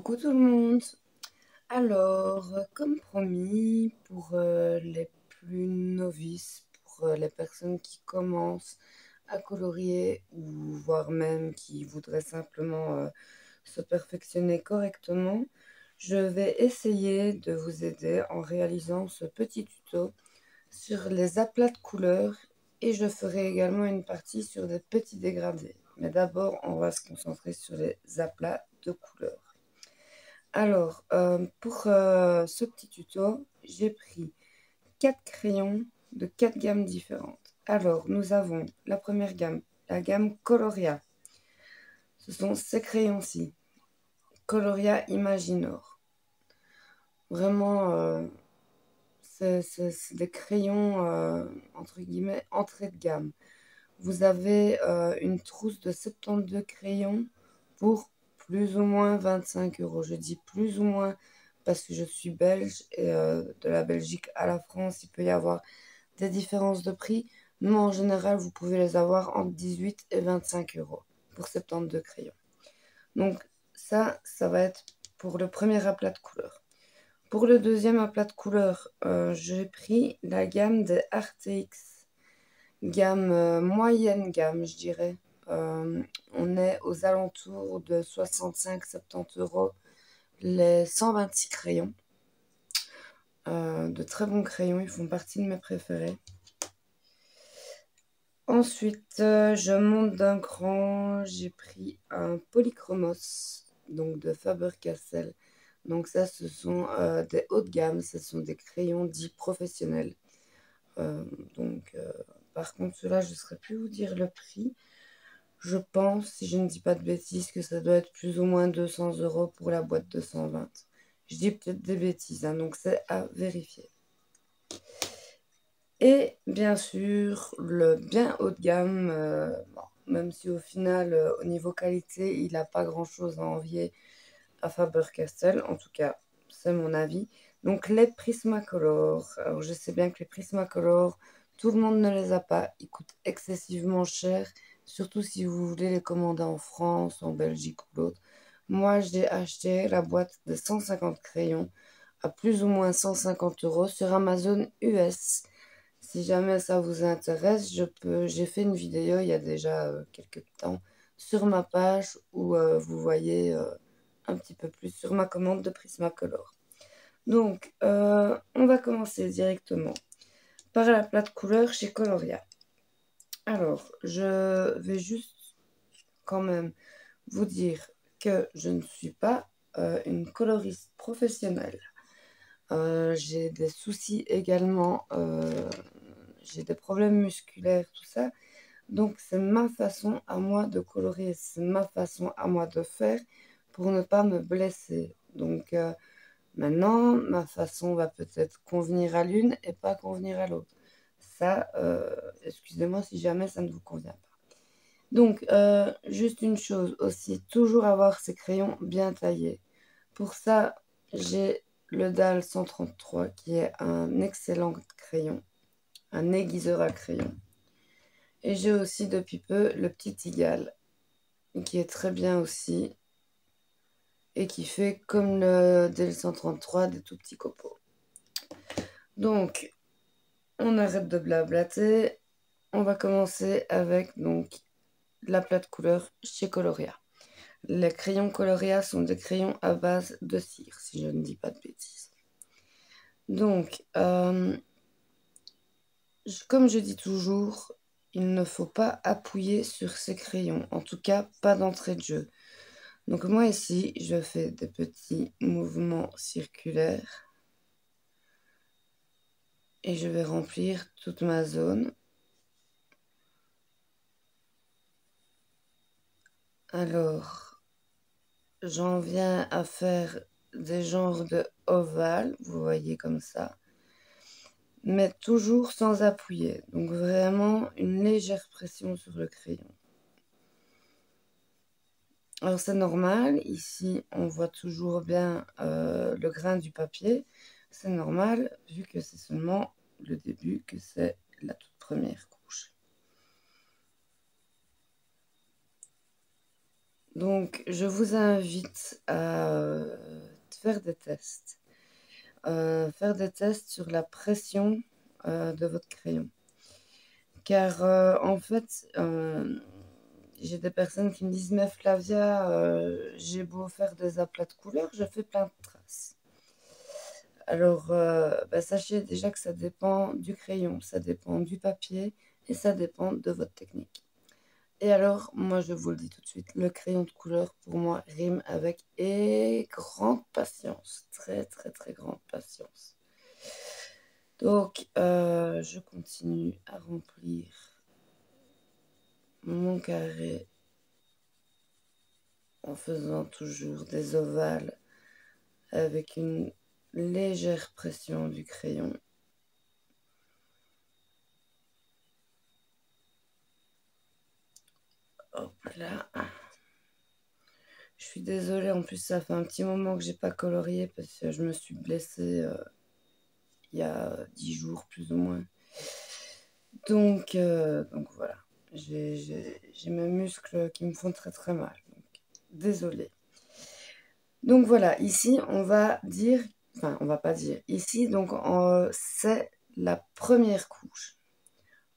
Coucou tout le monde. Alors, comme promis, pour les plus novices, pour les personnes qui commencent à colorier ou voire même qui voudraient simplement se perfectionner correctement, je vais essayer de vous aider en réalisant ce petit tuto sur les aplats de couleurs et je ferai également une partie sur des petits dégradés. Mais d'abord, on va se concentrer sur les aplats de couleurs. Alors, pour ce petit tuto, j'ai pris 4 crayons de 4 gammes différentes. Alors, nous avons la première gamme, la gamme Coloria. Ce sont ces crayons-ci, Coloria Imaginor. Vraiment, c'est des crayons, entre guillemets, entrée de gamme. Vous avez une trousse de 72 crayons pour plus ou moins 25 euros. Je dis plus ou moins parce que je suis belge et de la Belgique à la France, il peut y avoir des différences de prix. Mais en général, vous pouvez les avoir entre 18 et 25 euros pour 72 crayons. Donc ça va être pour le premier aplat de couleur. Pour le deuxième aplat de couleur, j'ai pris la gamme des RTX. Gamme moyenne gamme, je dirais. On est aux alentours de 65-70 euros les 126 crayons. De très bons crayons, ils font partie de mes préférés. Ensuite, je monte d'un cran, j'ai pris un Polychromos, donc de Faber-Castell. Donc ça, ce sont des hauts de gamme, ce sont des crayons dits professionnels. Par contre, ceux-là, je ne saurais plus vous dire le prix. Je pense, si je ne dis pas de bêtises, que ça doit être plus ou moins 200 euros pour la boîte de 120. Je dis peut-être des bêtises, hein, donc c'est à vérifier. Et bien sûr, le bien haut de gamme, même si au final, au niveau qualité, il n'a pas grand-chose à envier à Faber-Castell. En tout cas, c'est mon avis. Donc les Prismacolor. Alors je sais bien que les Prismacolor, tout le monde ne les a pas. Ils coûtent excessivement cher, surtout si vous voulez les commander en France, en Belgique ou l'autre. Moi, j'ai acheté la boîte de 150 crayons à plus ou moins 150 euros sur Amazon US. Si jamais ça vous intéresse, j'ai fait une vidéo il y a déjà quelques temps sur ma page où vous voyez un petit peu plus sur ma commande de Prismacolor. Donc, on va commencer directement par la plate couleur chez Coloria. Alors, je vais juste quand même vous dire que je ne suis pas une coloriste professionnelle. J'ai des soucis également, j'ai des problèmes musculaires, tout ça. Donc, c'est ma façon à moi de colorer, c'est ma façon à moi de faire pour ne pas me blesser. Donc, maintenant, ma façon va peut-être convenir à l'une et pas convenir à l'autre. Ça, excusez-moi si jamais ça ne vous convient pas. Donc, juste une chose aussi, toujours avoir ces crayons bien taillés. Pour ça, j'ai le DAL 133 qui est un excellent crayon, un aiguiseur à crayon. Et j'ai aussi depuis peu le petit Igal qui est très bien aussi et qui fait comme le DAL 133 des tout petits copeaux. Donc, on arrête de blablater. On va commencer avec donc la plate couleur chez Coloria. Les crayons Coloria sont des crayons à base de cire, si je ne dis pas de bêtises. Donc, comme je dis toujours, il ne faut pas appuyer sur ces crayons, en tout cas pas d'entrée de jeu. Donc moi ici, je fais des petits mouvements circulaires et je vais remplir toute ma zone. Alors, j'en viens à faire des genres de ovales, vous voyez comme ça, mais toujours sans appuyer. Donc vraiment une légère pression sur le crayon. Alors c'est normal, ici on voit toujours bien le grain du papier. C'est normal vu que c'est seulement le début, que c'est la toute première couche. Donc, je vous invite à faire des tests. Faire des tests sur la pression de votre crayon. Car en fait, j'ai des personnes qui me disent, mais Flavia, j'ai beau faire des aplats de couleurs, je fais plein de traces. Alors, bah, sachez déjà que ça dépend du crayon, ça dépend du papier et ça dépend de votre technique. Et alors, moi, je vous le dis tout de suite, le crayon de couleur, pour moi, rime avec et grande patience. Très, très, très grande patience. Donc, je continue à remplir mon carré en faisant toujours des ovales avec une légère pression du crayon. Hop là. Je suis désolée, en plus ça fait un petit moment que j'ai pas colorié parce que je me suis blessée il y a 10 jours plus ou moins. Donc voilà, j'ai mes muscles qui me font très très mal. Donc, désolée. Donc voilà, ici on va dire, enfin on va pas dire, ici donc c'est la première couche.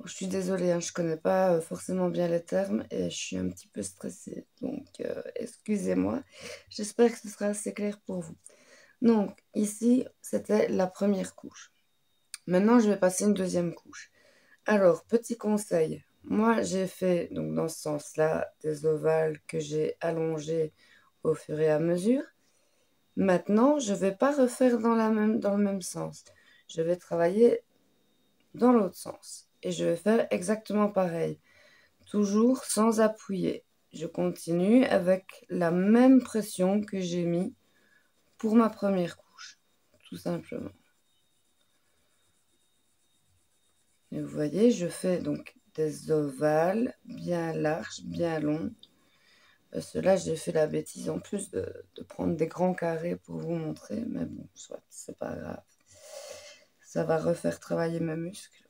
Je suis désolée, hein, je connais pas forcément bien les termes et je suis un petit peu stressée. Donc excusez-moi, j'espère que ce sera assez clair pour vous. Donc ici c'était la première couche. Maintenant je vais passer une deuxième couche. Alors petit conseil, moi j'ai fait donc dans ce sens-là des ovales que j'ai allongés au fur et à mesure. Maintenant, je ne vais pas refaire dans le même sens. Je vais travailler dans l'autre sens. Et je vais faire exactement pareil. Toujours sans appuyer. Je continue avec la même pression que j'ai mis pour ma première couche. Tout simplement. Et vous voyez, je fais donc des ovales bien larges, bien longs. Parce que là, j'ai fait la bêtise en plus de prendre des grands carrés pour vous montrer. Mais bon, soit, c'est pas grave. Ça va refaire travailler mes muscles.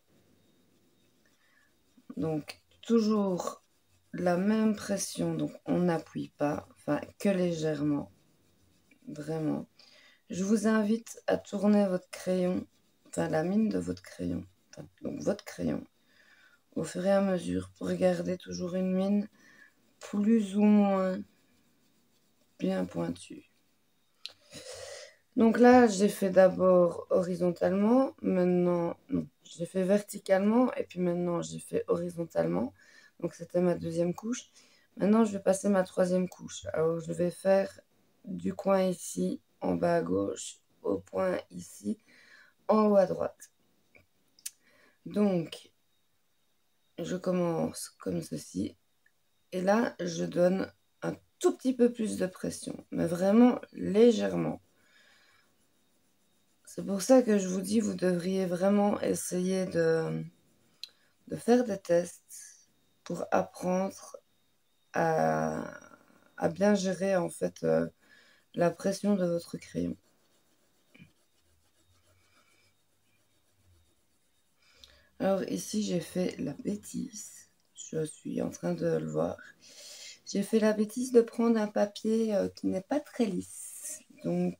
Donc, toujours la même pression. Donc, on n'appuie pas, enfin, que légèrement. Vraiment. Je vous invite à tourner votre crayon, enfin, la mine de votre crayon. Enfin, donc, votre crayon, au fur et à mesure, pour garder toujours une mine plus ou moins bien pointue. Donc là, j'ai fait d'abord horizontalement, maintenant, non, j'ai fait verticalement et puis maintenant j'ai fait horizontalement. Donc c'était ma deuxième couche. Maintenant, je vais passer ma troisième couche. Alors, je vais faire du coin ici, en bas à gauche, au point ici, en haut à droite. Donc, je commence comme ceci. Et là, je donne un tout petit peu plus de pression, mais vraiment légèrement. C'est pour ça que je vous dis, vous devriez vraiment essayer de faire des tests pour apprendre à bien gérer en fait la pression de votre crayon. Alors ici, j'ai fait la bêtise. Je suis en train de le voir. J'ai fait la bêtise de prendre un papier qui n'est pas très lisse. Donc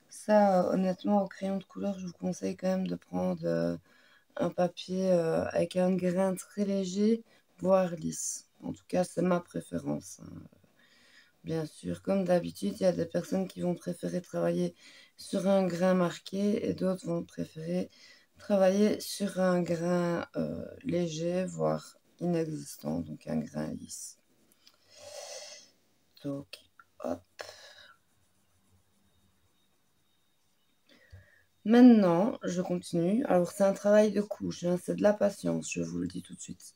ça, honnêtement, au crayon de couleur, je vous conseille quand même de prendre un papier avec un grain très léger, voire lisse. En tout cas, c'est ma préférence, hein. Bien sûr, comme d'habitude, il y a des personnes qui vont préférer travailler sur un grain marqué et d'autres vont préférer travailler sur un grain léger, voire inexistant, donc un grain lisse. Donc, hop. Maintenant, je continue. Alors, c'est un travail de couche, hein, c'est de la patience, je vous le dis tout de suite.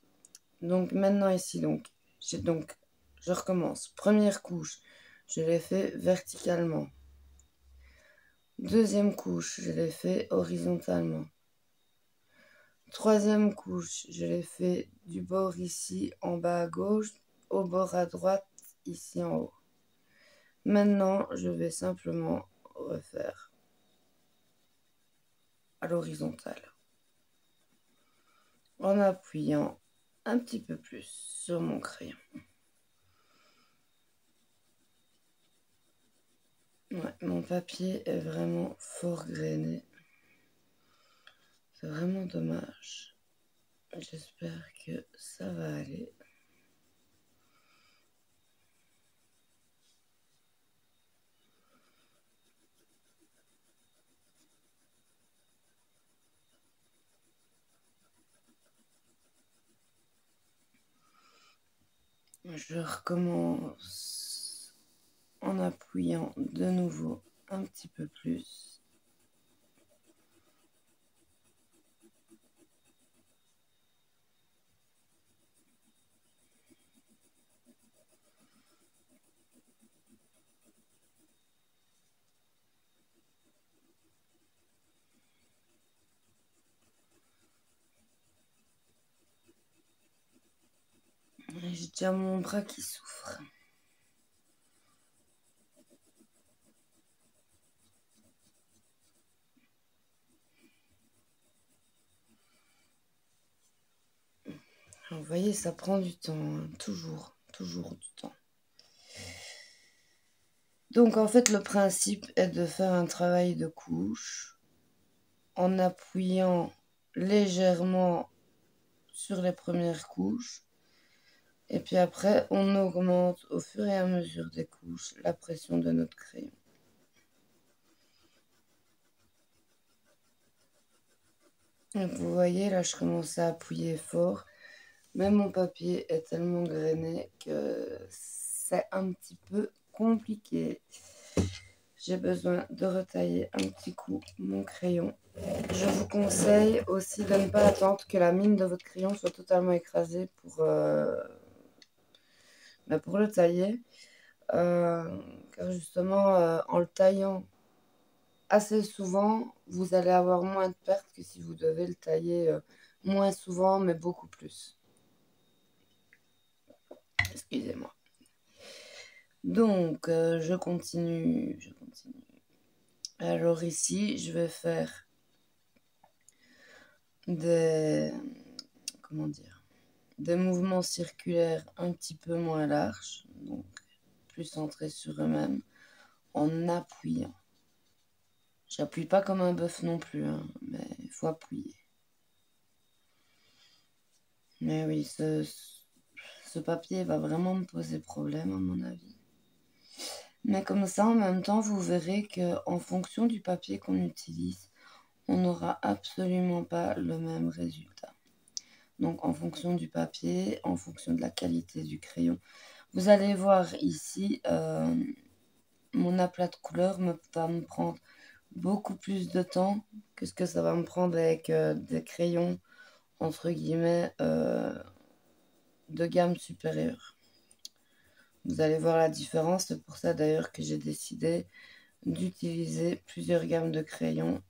Donc, maintenant ici, je recommence. Première couche, je l'ai fait verticalement. Deuxième couche, je l'ai fait horizontalement. Troisième couche, je l'ai fait du bord ici en bas à gauche, au bord à droite ici en haut. Maintenant, je vais simplement refaire à l'horizontale en appuyant un petit peu plus sur mon crayon. Ouais, mon papier est vraiment fort grainé. C'est vraiment dommage. J'espère que ça va aller. Je recommence en appuyant de nouveau un petit peu plus. J'ai déjà mon bras qui souffre. Alors, vous voyez, ça prend du temps, hein. Toujours du temps. Donc en fait, le principe est de faire un travail de couche en appuyant légèrement sur les premières couches. Et puis après, on augmente au fur et à mesure des couches la pression de notre crayon. Donc vous voyez, là, je commence à appuyer fort. Même mon papier est tellement grainé que c'est un petit peu compliqué. J'ai besoin de retailler un petit coup mon crayon. Je vous conseille aussi de ne pas attendre que la mine de votre crayon soit totalement écrasée pour le tailler. Car justement, en le taillant assez souvent, vous allez avoir moins de pertes que si vous devez le tailler moins souvent, mais beaucoup plus. Excusez-moi. Donc, je continue. Alors ici, je vais faire des, comment dire, des mouvements circulaires un petit peu moins larges, donc plus centrés sur eux-mêmes, en appuyant. J'appuie pas comme un bœuf non plus, hein, mais il faut appuyer. Mais oui, ce papier va vraiment me poser problème à mon avis. Mais comme ça, en même temps, vous verrez qu'en fonction du papier qu'on utilise, on n'aura absolument pas le même résultat. Donc en fonction du papier, en fonction de la qualité du crayon. Vous allez voir ici, mon aplat de couleur va me prendre beaucoup plus de temps que ce que ça va me prendre avec des crayons, entre guillemets, de gamme supérieure. Vous allez voir la différence, c'est pour ça d'ailleurs que j'ai décidé d'utiliser plusieurs gammes de crayons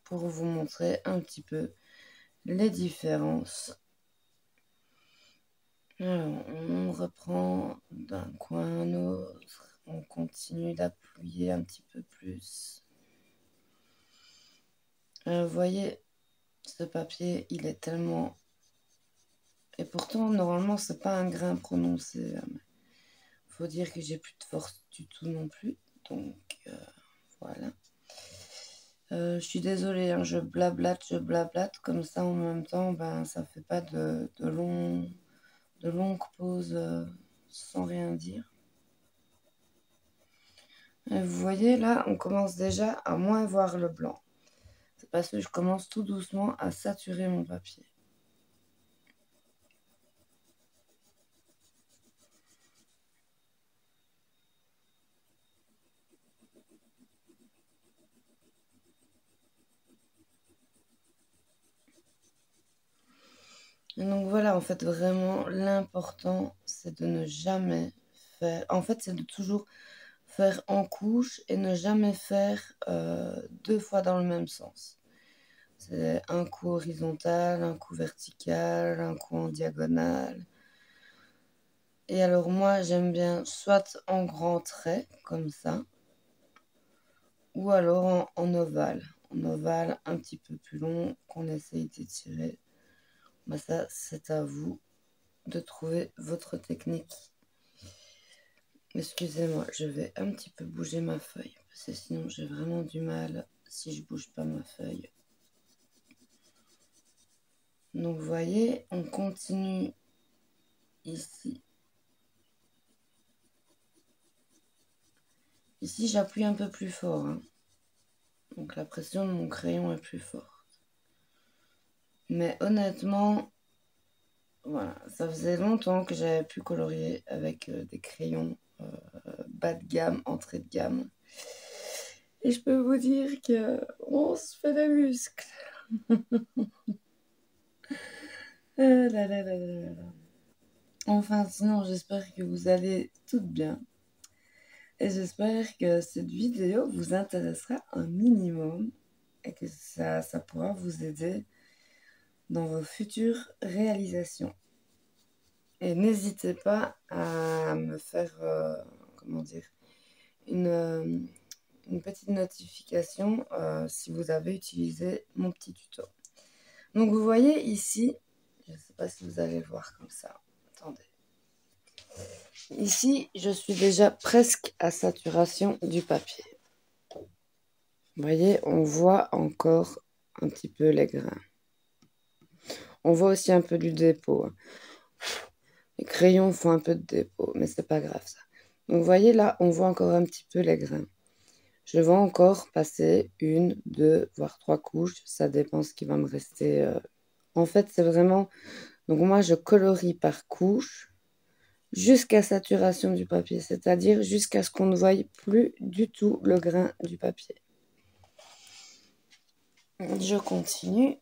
pour vous montrer un petit peu les différences. Alors, on reprend d'un coin à un autre, on continue d'appuyer un petit peu plus. Vous voyez, ce papier, il est tellement... Et pourtant, normalement, c'est pas un grain prononcé. Faut dire que j'ai plus de force du tout non plus. Donc, voilà. Je suis désolée, hein, je blablate. Comme ça, en même temps, ben, ça fait pas de longues pauses sans rien dire. Et vous voyez, là, on commence déjà à moins voir le blanc. C'est parce que je commence tout doucement à saturer mon papier. Et donc voilà, en fait, vraiment, l'important, c'est de ne jamais faire... En fait, c'est de toujours faire en couche et ne jamais faire deux fois dans le même sens. C'est un coup horizontal, un coup vertical, un coup en diagonale. Et alors moi, j'aime bien soit en grands traits, comme ça, ou alors en ovale. En ovale un petit peu plus long, qu'on essaye d'étirer. Bah ça, c'est à vous de trouver votre technique. Excusez-moi, je vais un petit peu bouger ma feuille, parce que sinon j'ai vraiment du mal si je bouge pas ma feuille. Donc vous voyez, on continue ici. Ici, j'appuie un peu plus fort, hein. Donc la pression de mon crayon est plus forte. Mais honnêtement, voilà, ça faisait longtemps que j'avais pu colorier avec des crayons bas de gamme, entrée de gamme. Et je peux vous dire que on se fait des muscles. Là, là, là, là, là. Enfin, sinon, j'espère que vous allez toutes bien. Et j'espère que cette vidéo vous intéressera un minimum et que ça pourra vous aider dans vos futures réalisations. Et n'hésitez pas à me faire, comment dire, une petite notification si vous avez utilisé mon petit tuto. Donc vous voyez ici, je ne sais pas si vous allez voir comme ça, attendez. Ici, je suis déjà presque à saturation du papier. Vous voyez, on voit encore un petit peu les grains. On voit aussi un peu du dépôt. Les crayons font un peu de dépôt, mais c'est pas grave ça. Donc vous voyez là, on voit encore un petit peu les grains. Je vais encore passer 1, 2, voire 3 couches. Ça dépend ce qui va me rester. En fait, c'est vraiment... Donc moi, je colorie par couche jusqu'à saturation du papier, c'est-à-dire jusqu'à ce qu'on ne voie plus du tout le grain du papier. Je continue.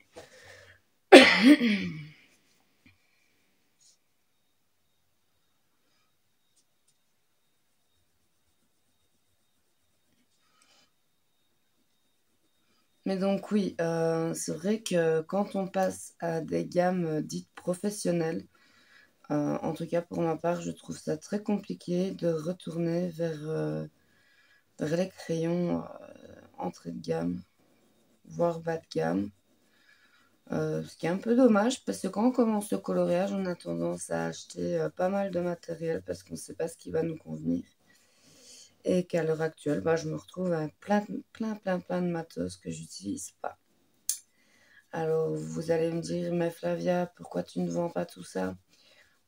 Mais donc oui, c'est vrai que quand on passe à des gammes dites professionnelles, en tout cas pour ma part, je trouve ça très compliqué de retourner vers les crayons entrée de gamme, voire bas de gamme. Ce qui est un peu dommage parce que quand on commence le coloriage, on a tendance à acheter pas mal de matériel parce qu'on ne sait pas ce qui va nous convenir. Et qu'à l'heure actuelle, bah, je me retrouve avec plein de matos que j'utilise pas. Alors vous allez me dire, mais Flavia, pourquoi tu ne vends pas tout ça?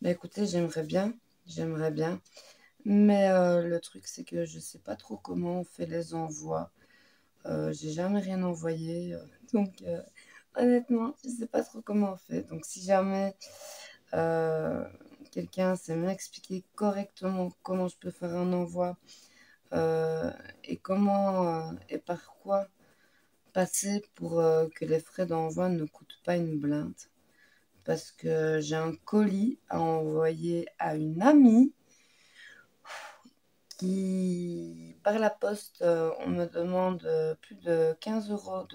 Bah écoutez, j'aimerais bien. Mais le truc, c'est que je sais pas trop comment on fait les envois. J'ai jamais rien envoyé. Donc honnêtement, je sais pas trop comment on fait. Donc si jamais quelqu'un sait m'expliquer correctement comment je peux faire un envoi et comment et par quoi passer pour que les frais d'envoi ne coûtent pas une blinde. Parce que j'ai un colis à envoyer à une amie qui, par la poste, on me demande plus de 15 €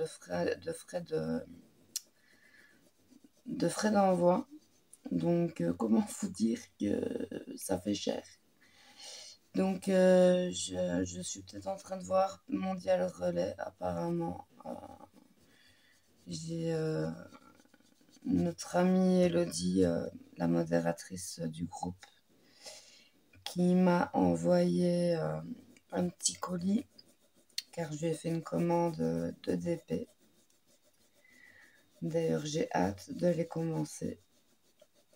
de frais d'envoi. Donc, comment vous dire que ça fait cher? Donc, je suis peut-être en train de voir Mondial Relais, apparemment. J'ai notre amie Elodie, la modératrice du groupe, qui m'a envoyé un petit colis, car je lui ai fait une commande de DP. D'ailleurs, j'ai hâte de les commencer.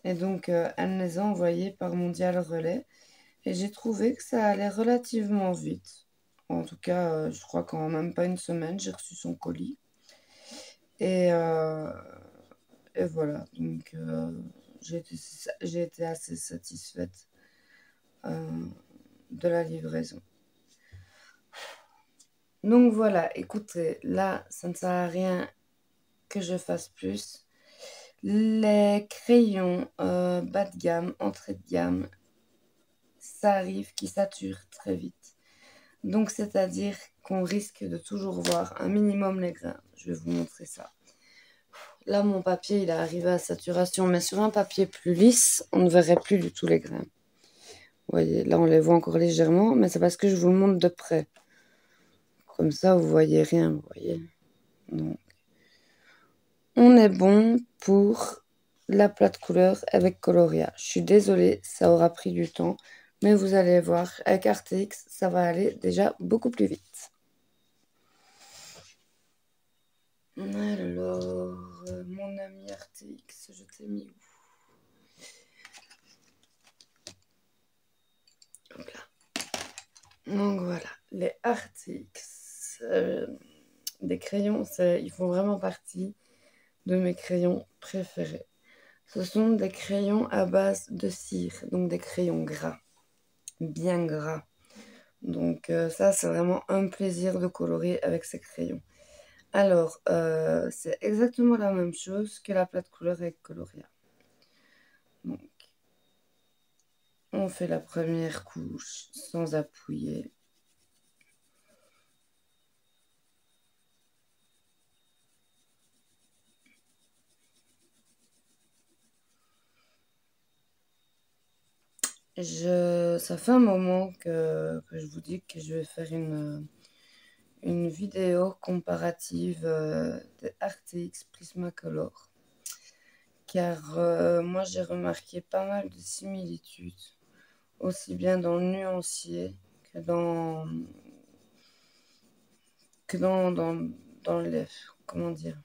Et donc, elle me les a envoyés par Mondial Relais. Et j'ai trouvé que ça allait relativement vite. En tout cas, je crois qu'en même pas une semaine, j'ai reçu son colis. Et, et voilà, donc j'ai été assez satisfaite de la livraison. Donc voilà, écoutez, là, ça ne sert à rien que je fasse plus. Les crayons bas de gamme, entrée de gamme, ça arrive qui sature très vite. Donc, c'est-à-dire qu'on risque de toujours voir un minimum les grains. Je vais vous montrer ça. Là, mon papier, il est arrivé à saturation, mais sur un papier plus lisse, on ne verrait plus du tout les grains. Vous voyez, là, on les voit encore légèrement, mais c'est parce que je vous le montre de près. Comme ça, vous voyez rien, vous voyez. Donc, on est bon pour la plate couleur avec Coloria. Je suis désolée, ça aura pris du temps, Mais vous allez voir, avec RTX, ça va aller déjà beaucoup plus vite. Alors, mon ami RTX, je t'ai mis où? Hop là. Donc voilà, les RTX, des crayons, ils font vraiment partie de mes crayons préférés. Ce sont des crayons à base de cire, donc des crayons gras, bien gras. Donc ça, c'est vraiment un plaisir de colorer avec ces crayons. Alors, c'est exactement la même chose que la plate couleur avec Coloria. Donc, on fait la première couche sans appuyer. Ça fait un moment que je vous dis que je vais faire une vidéo comparative de RTX Prismacolor. Car moi, j'ai remarqué pas mal de similitudes, aussi bien dans le nuancier que dans les... Comment dire?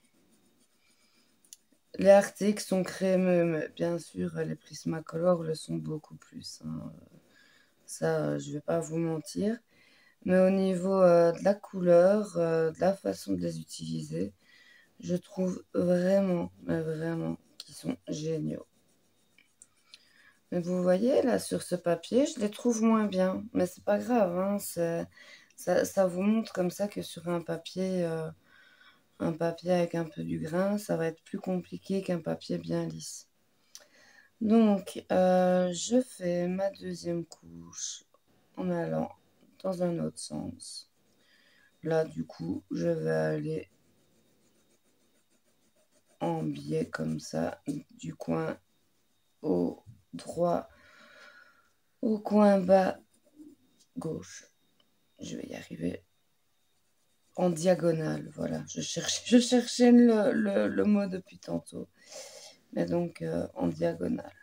Les RTX sont crémeux, mais bien sûr, les Prismacolor le sont beaucoup plus, hein. Ça, je vais pas vous mentir. Mais au niveau de la couleur, de la façon de les utiliser, je trouve vraiment, mais vraiment, qu'ils sont géniaux. Mais vous voyez, là, sur ce papier, je les trouve moins bien. Mais c'est pas grave, hein, ça vous montre comme ça que sur un papier avec un peu du grain, ça va être plus compliqué qu'un papier bien lisse. Donc, je fais ma deuxième couche en allant dans un autre sens. Là, du coup, je vais aller en biais comme ça, du coin au droit au coin bas gauche. Je vais y arriver. En diagonale, voilà. Je cherchais le mot depuis tantôt. Mais donc, en diagonale.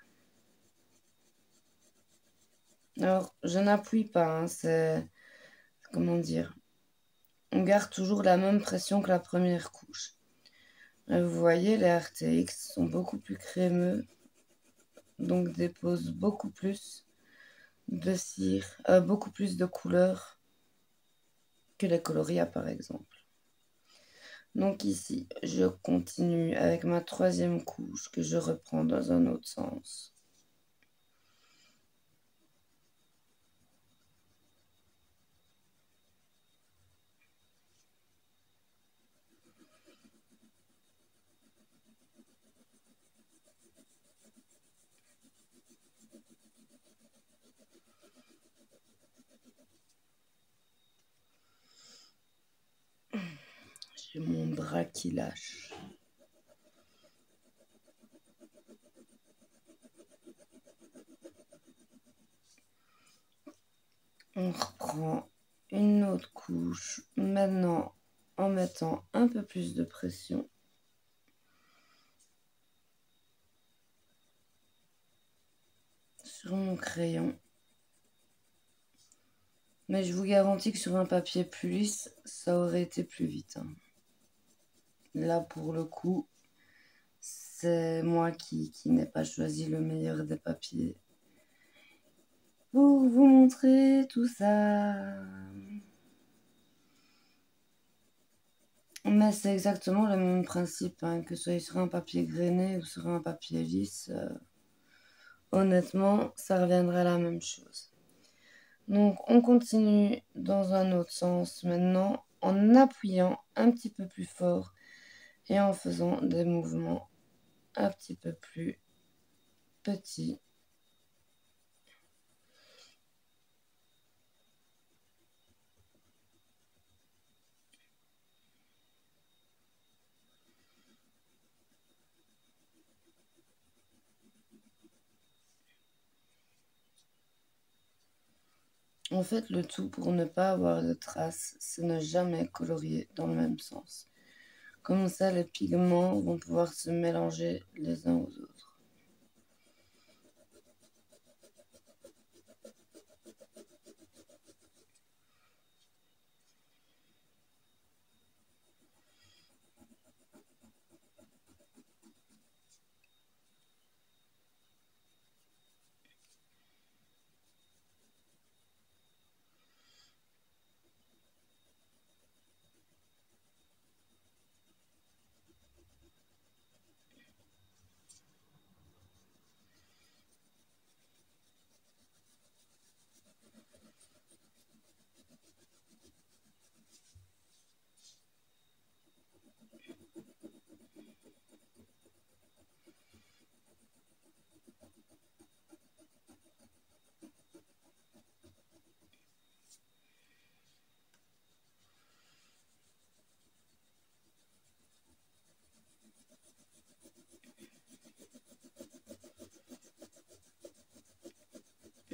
Alors, je n'appuie pas, hein, c'est... Comment dire? On garde toujours la même pression que la première couche. Et vous voyez, les RTX sont beaucoup plus crémeux, donc déposent beaucoup plus de cire, beaucoup plus de couleurs que les Coloria, par exemple. Donc ici, je continue avec ma troisième couche que je reprends dans un autre sens. J'ai mon bras qui lâche. On reprend une autre couche, maintenant en mettant un peu plus de pression. Sur mon crayon. Mais je vous garantis que sur un papier plus lisse, ça aurait été plus vite, hein. Là, pour le coup, c'est moi qui n'ai pas choisi le meilleur des papiers pour vous montrer tout ça. Mais c'est exactement le même principe, hein, que ce soit sur un papier grainé ou sur un papier lisse. Honnêtement, ça reviendra à la même chose. Donc, on continue dans un autre sens maintenant en appuyant un petit peu plus fort et en faisant des mouvements un petit peu plus petits. En fait, le tout pour ne pas avoir de traces, c'est ne jamais colorier dans le même sens. Comme ça, les pigments vont pouvoir se mélanger les uns aux autres.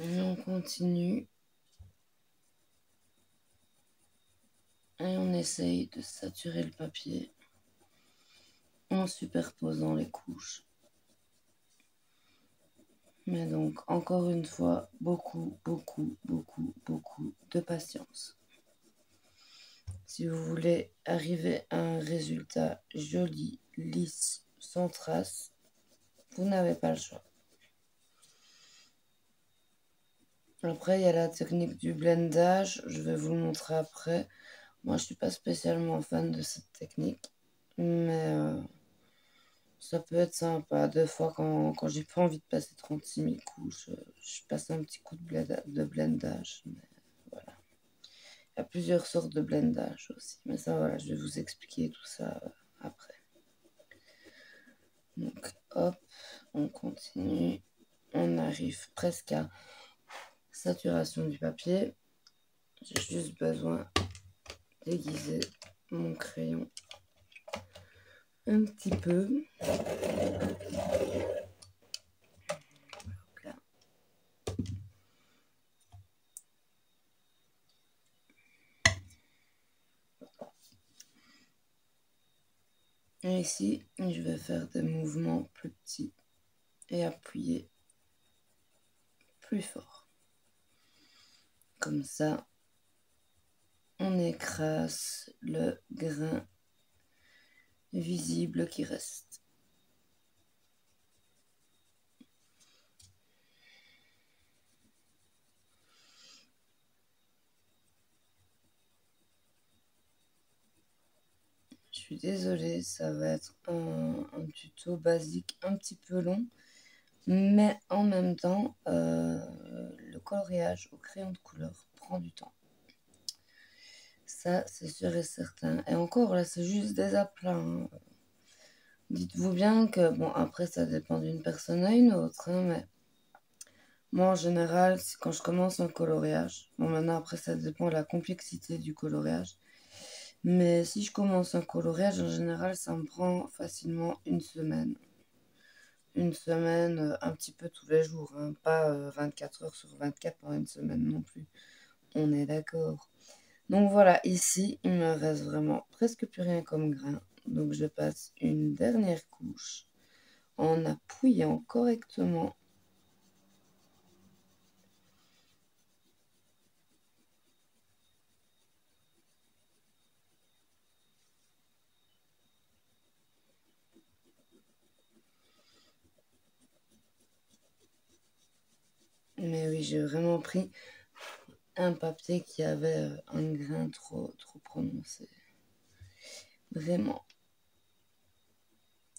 Et on continue. Et on essaye de saturer le papier en superposant les couches. Mais donc, encore une fois, beaucoup de patience. Si vous voulez arriver à un résultat joli, lisse, sans traces, vous n'avez pas le choix. Après, il y a la technique du blendage. Je vais vous le montrer après. Moi, je suis pas spécialement fan de cette technique. Mais ça peut être sympa. Des fois, quand j'ai pas envie de passer 36 000 couches, je passe un petit coup de blendage. Mais voilà. Il y a plusieurs sortes de blendage aussi. Mais ça, voilà, je vais vous expliquer tout ça après. Donc, hop, on continue. On arrive presque à saturation du papier. J'ai juste besoin d'aiguiser mon crayon un petit peu. Hop là. Et ici, je vais faire des mouvements plus petits et appuyer plus fort. Comme ça, on écrase le grain visible qui reste. Je suis désolée, ça va être un tuto basique un petit peu long, mais en même temps, le coloriage au crayon de couleur prend du temps. Ça, c'est sûr et certain. Et encore, là, c'est juste des aplats. Hein. Dites-vous bien que, bon, après, ça dépend d'une personne à une autre, hein, mais moi, en général, quand je commence un coloriage, bon, maintenant, après, ça dépend de la complexité du coloriage, mais si je commence un coloriage, en général, ça me prend facilement une semaine. Une semaine, un petit peu tous les jours, hein, pas 24 heures sur 24 pendant une semaine non plus. On est d'accord. Donc voilà, ici, il me reste vraiment presque plus rien comme grain. Donc je passe une dernière couche en appuyant correctement. Mais oui, j'ai vraiment pris un papier qui avait un grain trop prononcé. Vraiment.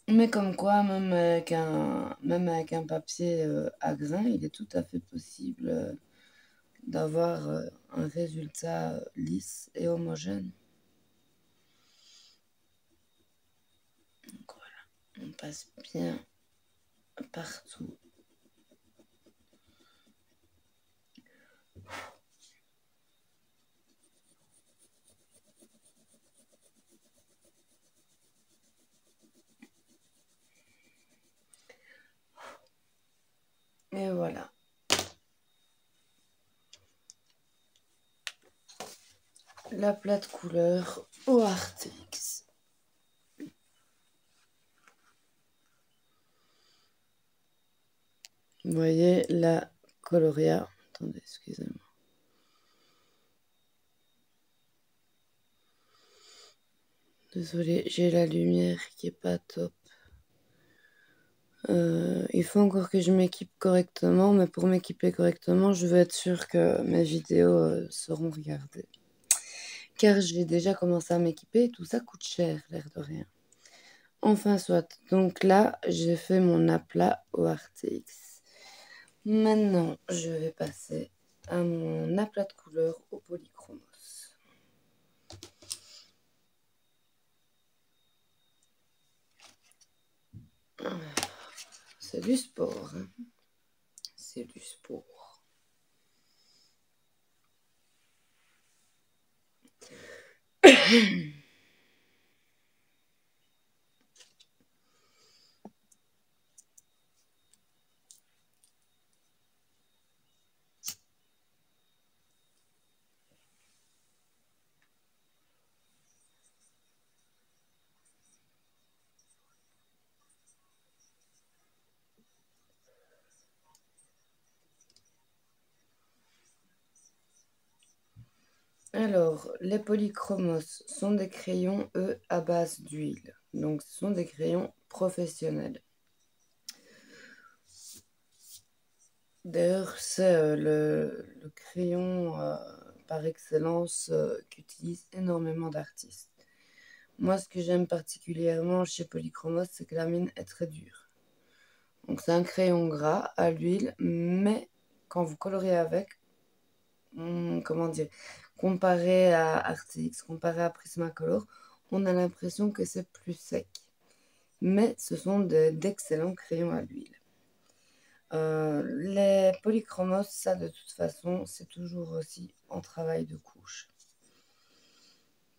Mais comme quoi, même avec un papier à grain, il est tout à fait possible d'avoir un résultat lisse et homogène. Donc voilà, on passe bien partout. Et voilà. La plate couleur au Artix. Vous voyez la coloria. Attendez, excusez-moi. Désolée, j'ai la lumière qui est pas top. Il faut encore que je m'équipe correctement, mais pour m'équiper correctement, je veux être sûre que mes vidéos seront regardées. Car j'ai déjà commencé à m'équiper et tout ça coûte cher, l'air de rien. Enfin, soit. Donc là, j'ai fait mon aplat au RTX. Maintenant, je vais passer à mon aplat de couleur au Polychromos. C'est du sport. Hein. C'est du sport. Alors, les polychromos sont des crayons, eux, à base d'huile. Donc, ce sont des crayons professionnels. D'ailleurs, c'est le crayon par excellence qu'utilisent énormément d'artistes. Moi, ce que j'aime particulièrement chez Polychromos, c'est que la mine est très dure. Donc, c'est un crayon gras à l'huile, mais quand vous colorez avec, comment dire, comparé à Artix, comparé à Prismacolor, on a l'impression que c'est plus sec. Mais ce sont d'excellents crayons à l'huile. Les polychromos, ça de toute façon, c'est toujours aussi en travail de couche.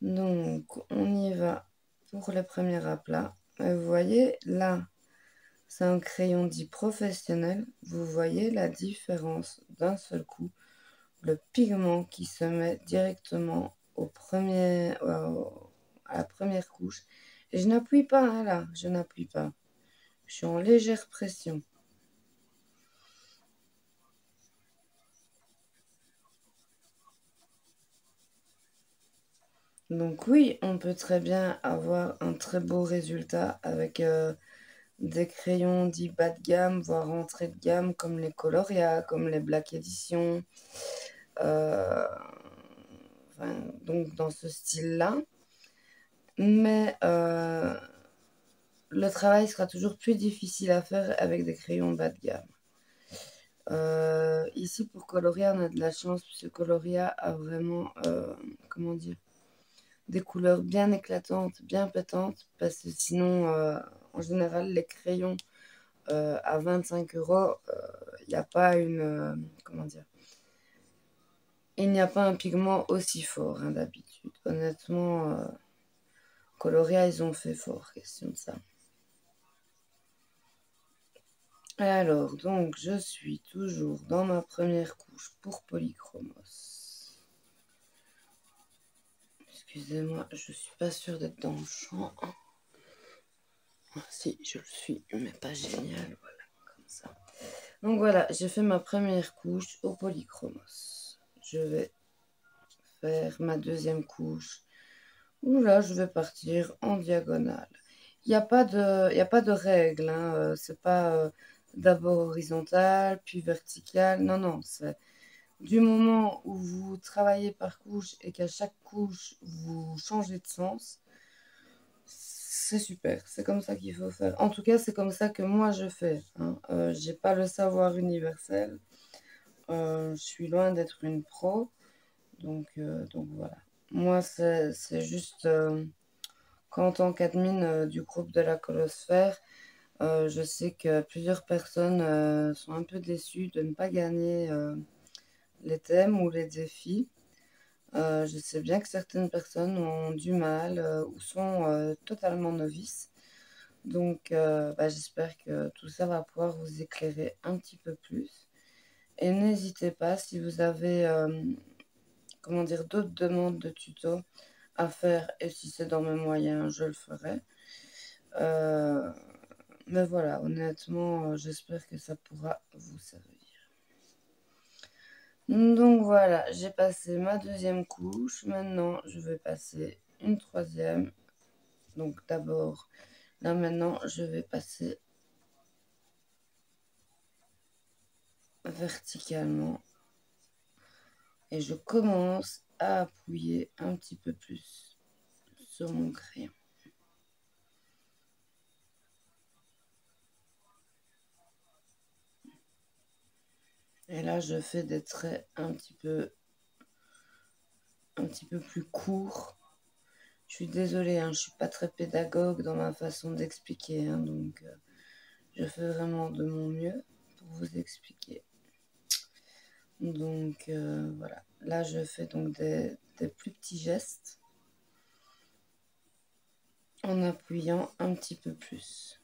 Donc, on y va pour le premier aplat. Vous voyez, là, c'est un crayon dit professionnel. Vous voyez la différence d'un seul coup. Le pigment qui se met directement à la première couche. Et je n'appuie pas, hein, là, je n'appuie pas. Je suis en légère pression. Donc oui, on peut très bien avoir un très beau résultat avec des crayons dits bas de gamme, voire entrée de gamme, comme les Coloria, comme les Black Edition. euh, enfin, donc dans ce style-là. Mais le travail sera toujours plus difficile à faire avec des crayons bas de gamme. Ici, pour Coloria, on a de la chance, parce que Coloria a vraiment, comment dire, des couleurs bien éclatantes, bien pétantes, parce que sinon, en général, les crayons à 25 euros, il n'y a pas une, comment dire, il n'y a pas un pigment aussi fort, hein, d'habitude. Honnêtement, Coloria, ils ont fait fort, question de ça. Alors, donc, je suis toujours dans ma première couche pour Polychromos. Excusez-moi, je suis pas sûre d'être dans le champ. Ah, si, je le suis, mais pas génial, voilà, comme ça. Donc voilà, j'ai fait ma première couche au Polychromos. Je vais faire ma deuxième couche. Où là, je vais partir en diagonale. Il y a pas de règle, hein, c'est pas d'abord horizontal, puis vertical. Non, non, c'est du moment où vous travaillez par couche et qu'à chaque couche, vous changez de sens, c'est super. C'est comme ça qu'il faut faire. En tout cas, c'est comme ça que moi je fais, hein. J'ai pas le savoir universel. Je suis loin d'être une pro. Donc voilà. Moi, c'est juste qu'en tant qu'admin du groupe de la Colosphère, je sais que plusieurs personnes sont un peu déçues de ne pas gagner les thèmes ou les défis. Je sais bien que certaines personnes ont du mal ou sont totalement novices. Donc, bah, j'espère que tout ça va pouvoir vous éclairer un petit peu plus. Et n'hésitez pas, si vous avez comment dire, d'autres demandes de tutos à faire, et si c'est dans mes moyens, je le ferai. Euh, mais voilà, honnêtement, j'espère que ça pourra vous servir. Donc voilà, j'ai passé ma deuxième couche. Maintenant, je vais passer une troisième. Donc d'abord, là maintenant, je vais passer verticalement. Et je commence à appuyer un petit peu plus sur mon crayon. Et là, je fais des traits un petit peu plus courts. Je suis désolée, hein, je suis pas très pédagogue dans ma façon d'expliquer, hein, donc je fais vraiment de mon mieux pour vous expliquer. Donc voilà, là je fais donc des plus petits gestes en appuyant un petit peu plus.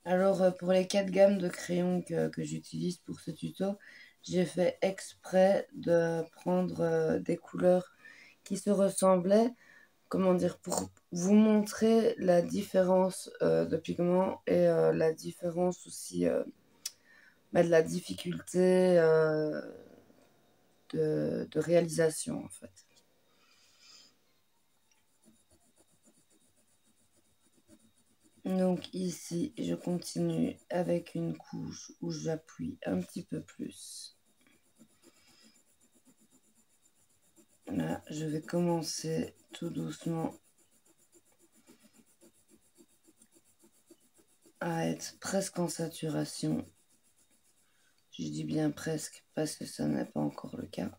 Alors pour les 4 gammes de crayons que j'utilise pour ce tuto, j'ai fait exprès de prendre des couleurs qui se ressemblaient comment dire, pour vous montrer la différence de pigments et la différence aussi de la difficulté de réalisation en fait. Donc ici, je continue avec une couche où j'appuie un petit peu plus. Là, je vais commencer tout doucement à être presque en saturation. Je dis bien presque parce que ça n'est pas encore le cas.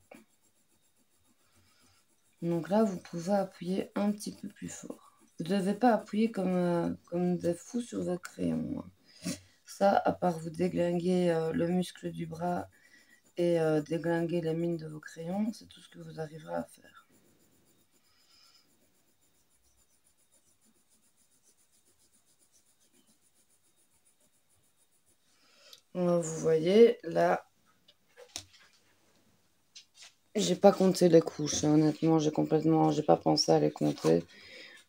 Donc là, vous pouvez appuyer un petit peu plus fort. Vous ne devez pas appuyer comme des fous sur vos crayons. Ça, à part vous déglinguer le muscle du bras et déglinguer les mines de vos crayons, c'est tout ce que vous arriverez à faire. Vous voyez, là, j'ai pas compté les couches. Honnêtement, j'ai pas pensé à les compter.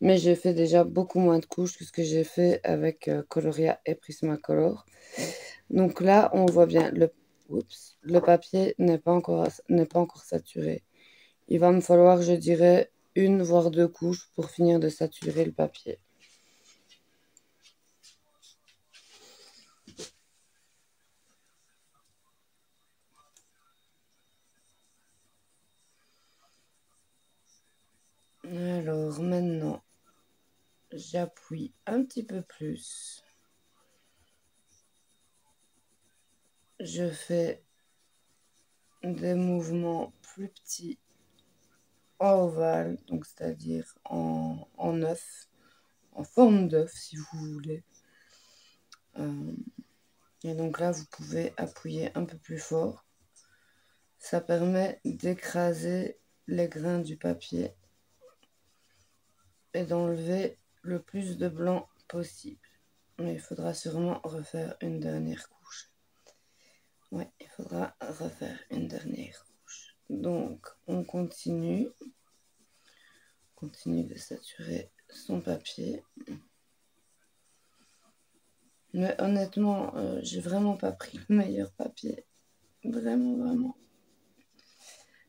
Mais j'ai fait déjà beaucoup moins de couches que ce que j'ai fait avec Coloria et Prismacolor. Donc là, on voit bien, le papier n'est pas encore saturé. Il va me falloir, je dirais, une voire deux couches pour finir de saturer le papier. Alors maintenant, j'appuie un petit peu plus. Je fais des mouvements plus petits en ovale, donc c'est-à-dire en œuf, en forme d'œuf si vous voulez. Et donc là, vous pouvez appuyer un peu plus fort. Ça permet d'écraser les grains du papier et d'enlever le plus de blanc possible. Mais il faudra sûrement refaire une dernière couche. Ouais, il faudra refaire une dernière couche. Donc, on continue. Continue de saturer son papier. Mais honnêtement, j'ai vraiment pas pris le meilleur papier. Vraiment, vraiment.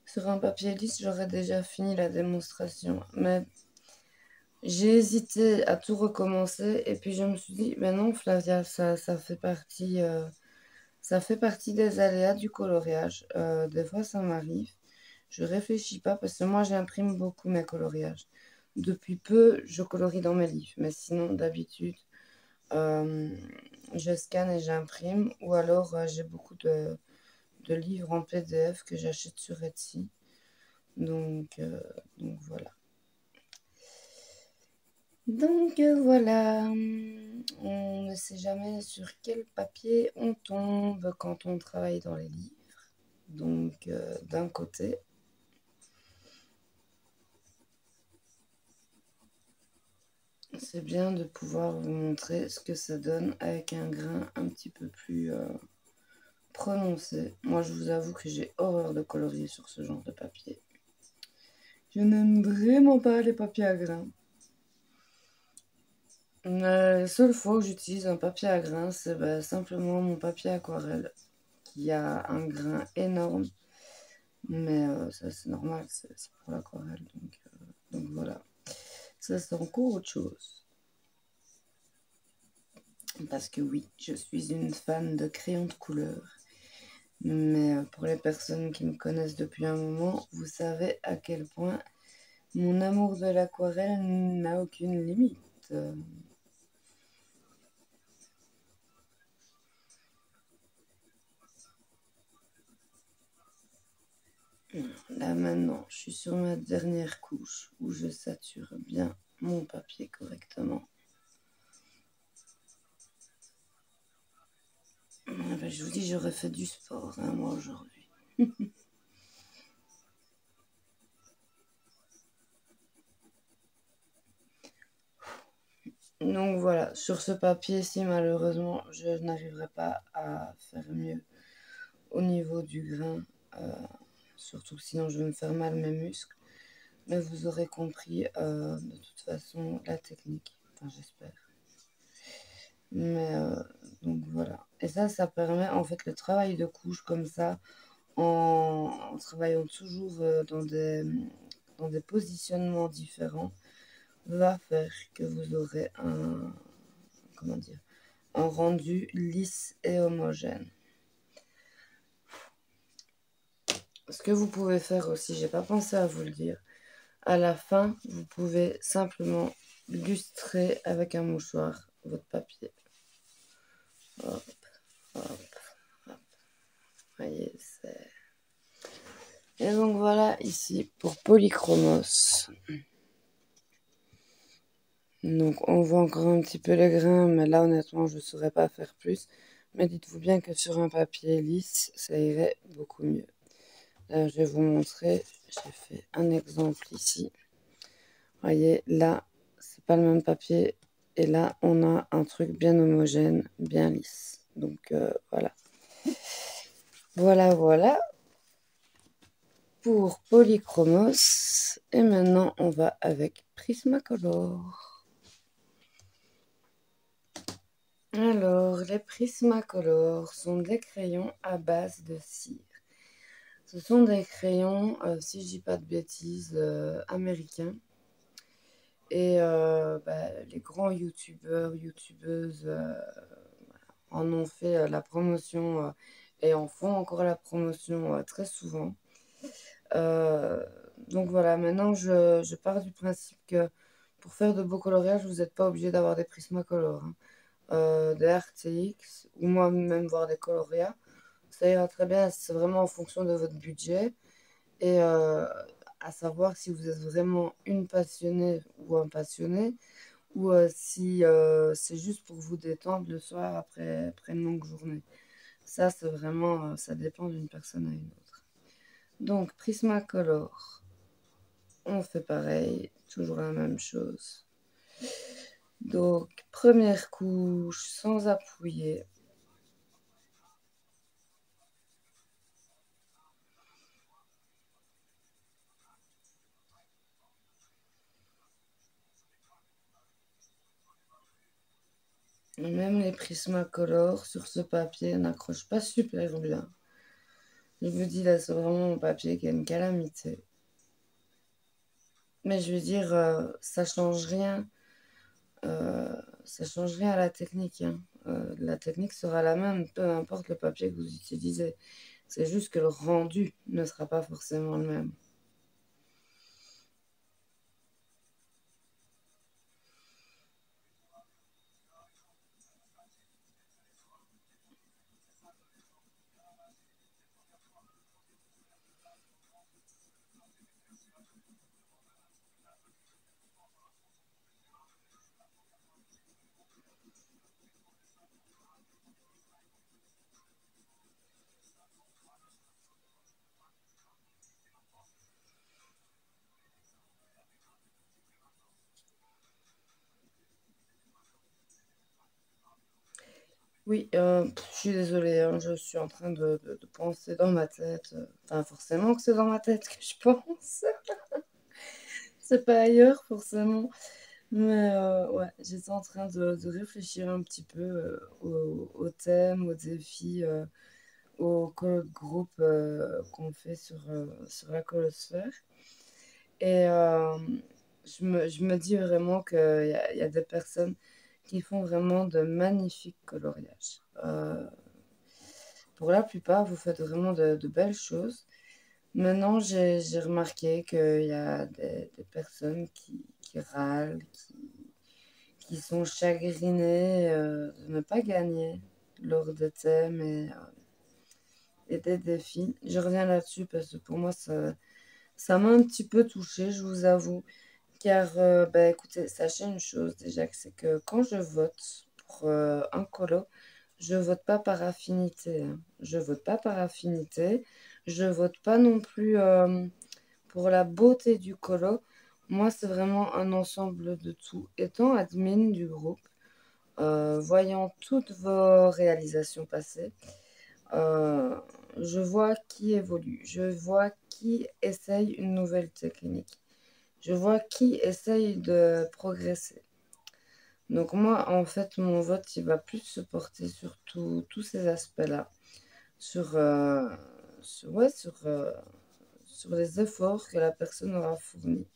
Sur un papier lisse, j'aurais déjà fini la démonstration. Mais j'ai hésité à tout recommencer. Et puis je me suis dit, ben non, Flavia, ça fait partie des aléas du coloriage. Des fois, ça m'arrive. Je réfléchis pas parce que moi, j'imprime beaucoup mes coloriages. Depuis peu, je colorie dans mes livres. Mais sinon, d'habitude, euh, je scanne et j'imprime. Ou alors, j'ai beaucoup de livres en PDF que j'achète sur Etsy. Donc voilà. Voilà, on ne sait jamais sur quel papier on tombe quand on travaille dans les livres. Donc d'un côté, c'est bien de pouvoir vous montrer ce que ça donne avec un grain un petit peu plus prononcé. Moi, je vous avoue que j'ai horreur de colorier sur ce genre de papier. Je n'aime vraiment pas les papiers à grains. La seule fois où j'utilise un papier à grains, c'est simplement mon papier aquarelle qui a un grain énorme. Mais ça, c'est normal, c'est pour l'aquarelle. Donc voilà. Ça, c'est encore autre chose. Parce que oui, je suis une fan de crayons de couleur. Mais pour les personnes qui me connaissent depuis un moment, vous savez à quel point mon amour de l'aquarelle n'a aucune limite. Là maintenant, je suis sur ma dernière couche où je sature bien mon papier correctement. Je vous dis, j'aurais fait du sport, hein, moi, aujourd'hui. Donc voilà, sur ce papier-ci, malheureusement, je n'arriverai pas à faire mieux au niveau du grain. Surtout que sinon, je vais me faire mal mes muscles. mais vous aurez compris de toute façon la technique. Enfin, j'espère. Mais donc voilà. Et ça permet en fait le travail de couche comme ça, en travaillant toujours dans des positionnements différents, va faire que vous aurez comment dire, un rendu lisse et homogène. Ce que vous pouvez faire aussi, j'ai pas pensé à vous le dire, à la fin, vous pouvez simplement lustrer avec un mouchoir votre papier. Hop, hop, hop. Voyez, c'est... Et donc voilà ici pour Polychromos. Donc on voit encore un petit peu les grains, mais là honnêtement je ne saurais pas faire plus. Mais dites-vous bien que sur un papier lisse, ça irait beaucoup mieux. Là je vais vous montrer, j'ai fait un exemple ici. Voyez, là c'est pas le même papier. Et là on a un truc bien homogène, bien lisse. Donc voilà. Voilà pour Polychromos. Et maintenant on va avec Prismacolor. Alors, les Prismacolor sont des crayons à base de cire. Ce sont des crayons, si je dis pas de bêtises, américains. Et les grands youtubeurs, youtubeuses en ont fait la promotion et en font encore la promotion très souvent. Euh, donc voilà, maintenant je pars du principe que pour faire de beaux coloriages, vous n'êtes pas obligé d'avoir des Prismacolor, hein. Des RTX ou moi-même voir des coloria. Ça ira très bien, c'est vraiment en fonction de votre budget et à savoir si vous êtes vraiment une passionnée ou un passionné ou si c'est juste pour vous détendre le soir après une longue journée. Ça, c'est vraiment, ça dépend d'une personne à une autre. Donc, Prismacolor, on fait pareil, toujours la même chose. Donc, première couche sans appuyer. Même les Prismacolor sur ce papier n'accrochent pas super bien. Je vous dis là, c'est vraiment mon papier qui a une calamité. Mais je veux dire, ça change rien à la technique, hein. La technique sera la même, peu importe le papier que vous utilisez. C'est juste que le rendu ne sera pas forcément le même. Oui, je suis désolée, hein, je suis en train de penser dans ma tête. Enfin, forcément que c'est dans ma tête que je pense. C'est pas ailleurs, forcément. Mais ouais, j'étais en train de réfléchir un petit peu au thème, aux défis, au colo de groupe qu'on fait sur la colosphère. Et je me dis vraiment qu'il y a des personnes qui font vraiment de magnifiques coloriages. Pour la plupart, vous faites vraiment de belles choses. Maintenant, j'ai remarqué qu'il y a des personnes qui râlent, qui sont chagrinées de ne pas gagner lors des thèmes et des défis. Je reviens là-dessus parce que pour moi, ça m'a un petit peu touchée, je vous avoue. Car, écoutez, sachez une chose déjà, que c'est que quand je vote pour un colo, je vote pas par affinité, hein. Je vote pas par affinité. Je vote pas non plus pour la beauté du colo. Moi, c'est vraiment un ensemble de tout. Étant admin du groupe, voyant toutes vos réalisations passées, euh, je vois qui évolue, je vois qui essaye une nouvelle technique. Je vois qui essaye de progresser. Donc moi, en fait, mon vote, il va plus se porter sur tous ces aspects-là, sur, ouais, sur les efforts que la personne aura fournis.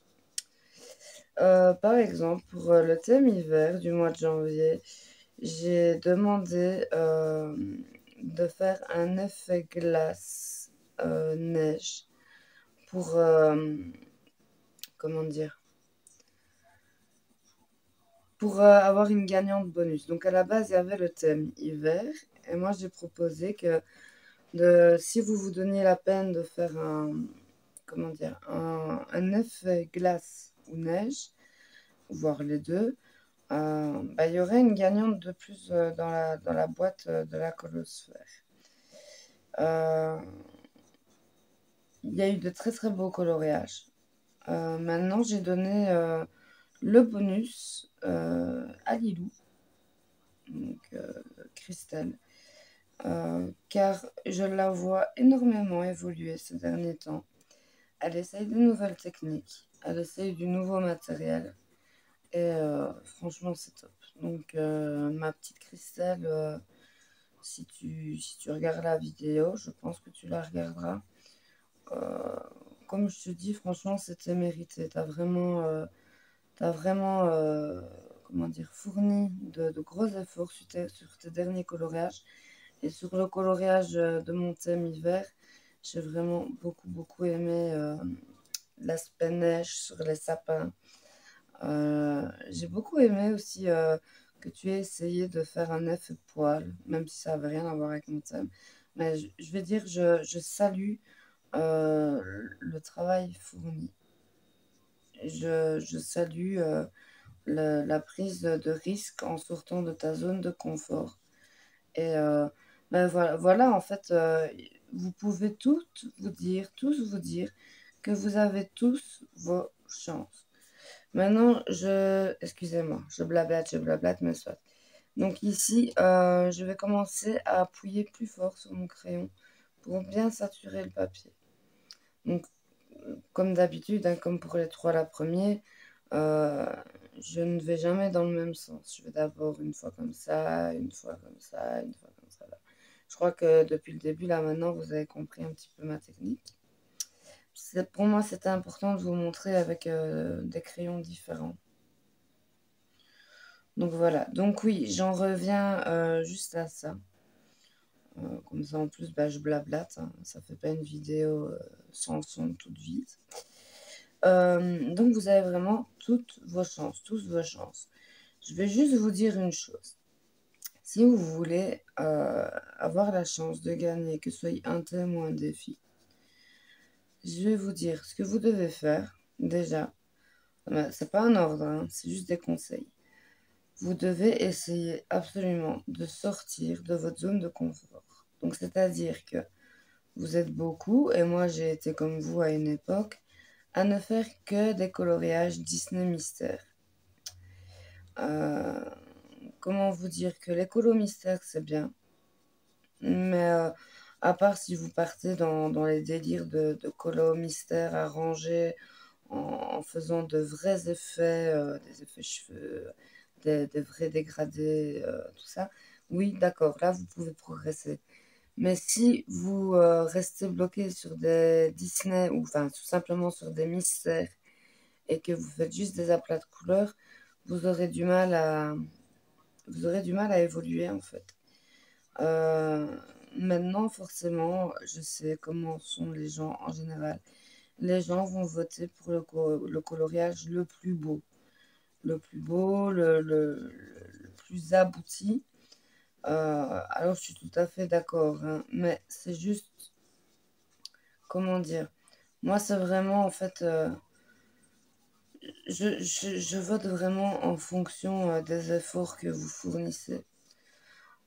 Par exemple, pour le thème hiver du mois de janvier, j'ai demandé de faire un effet glace neige pour, comment dire, pour avoir une gagnante bonus. Donc à la base, il y avait le thème hiver et moi j'ai proposé que si vous vous donniez la peine de faire comment dire, un effet glace ou neige, voire les deux, bah, il y aurait une gagnante de plus dans la boîte de la colosphère. Euh, il y a eu de très très beaux coloriages. Maintenant, j'ai donné le bonus à Lilou, donc Christelle, car je la vois énormément évoluer ces derniers temps. Elle essaye de nouvelles techniques, elle essaye du nouveau matériel, et franchement, c'est top. Donc, ma petite Christelle, si tu regardes la vidéo, je pense que tu la regarderas. Euh, Comme je te dis, franchement, c'était mérité. T'as vraiment comment dire, fourni de gros efforts sur tes derniers coloriages. Et sur le coloriage de mon thème hiver, j'ai vraiment beaucoup, beaucoup aimé l'aspect neige sur les sapins. J'ai beaucoup aimé aussi que tu aies essayé de faire un effet poil, même si ça n'avait rien à voir avec mon thème. Mais je vais dire, je salue le travail fourni. Je salue la prise de risque en sortant de ta zone de confort. Et ben voilà, voilà, en fait, vous pouvez tous vous dire que vous avez tous vos chances. Maintenant, excusez-moi, je blablate, mais soit. Donc ici, je vais commencer à appuyer plus fort sur mon crayon pour bien saturer le papier. Donc, comme d'habitude, hein, comme pour les trois la première, euh, je ne vais jamais dans le même sens. Je vais d'abord une fois comme ça, une fois comme ça, une fois comme ça. Là. Je crois que depuis le début, là maintenant, vous avez compris un petit peu ma technique. Pour moi, c'était important de vous montrer avec des crayons différents. Donc voilà. Donc oui, j'en reviens juste à ça. Comme ça, en plus, bah, je blablate. Hein. Ça fait pas une vidéo sans son toute vide. Donc vous avez vraiment toutes vos chances, tous vos chances. Je vais juste vous dire une chose. Si vous voulez avoir la chance de gagner, que ce soit un thème ou un défi, je vais vous dire ce que vous devez faire. Déjà, c'est pas un ordre, hein, c'est juste des conseils. Vous devez essayer absolument de sortir de votre zone de confort. Donc, c'est-à-dire que vous êtes beaucoup, et moi j'ai été comme vous à une époque, à ne faire que des coloriages Disney Mystère. Euh, Comment vous dire que les colos mystères c'est bien, mais à part si vous partez dans les délires de colos mystères arrangés en faisant de vrais effets, des effets cheveux, des vrais dégradés, tout ça, oui, d'accord, là vous pouvez progresser. Mais si vous restez bloqué sur des Disney ou enfin tout simplement sur des mystères et que vous faites juste des aplats de couleurs, vous aurez du mal à vous aurez du mal à évoluer en fait. Euh, Maintenant, forcément, je sais comment sont les gens en général. Les gens vont voter pour le coloriage le plus beau. Le plus beau, le plus abouti. Alors, je suis tout à fait d'accord, hein, mais c'est juste, comment dire, moi, c'est vraiment, en fait, je vote vraiment en fonction des efforts que vous fournissez.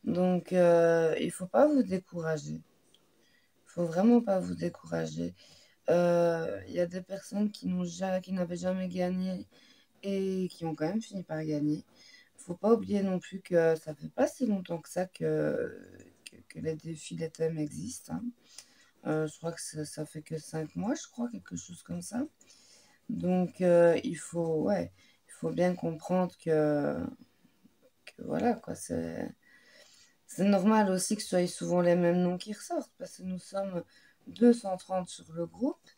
Donc, il faut pas vous décourager. Il faut vraiment pas vous décourager. Il y a des personnes qui n'avaient jamais gagné et qui ont quand même fini par gagner. Faut pas oublier non plus que ça fait pas si longtemps que ça que les défis des thèmes existent. Hein. Je crois que ça fait que 5 mois, je crois, quelque chose comme ça. Donc, il faut bien comprendre que voilà, quoi, c'est normal aussi que ce soit souvent les mêmes noms qui ressortent, parce que nous sommes 230 sur le groupe,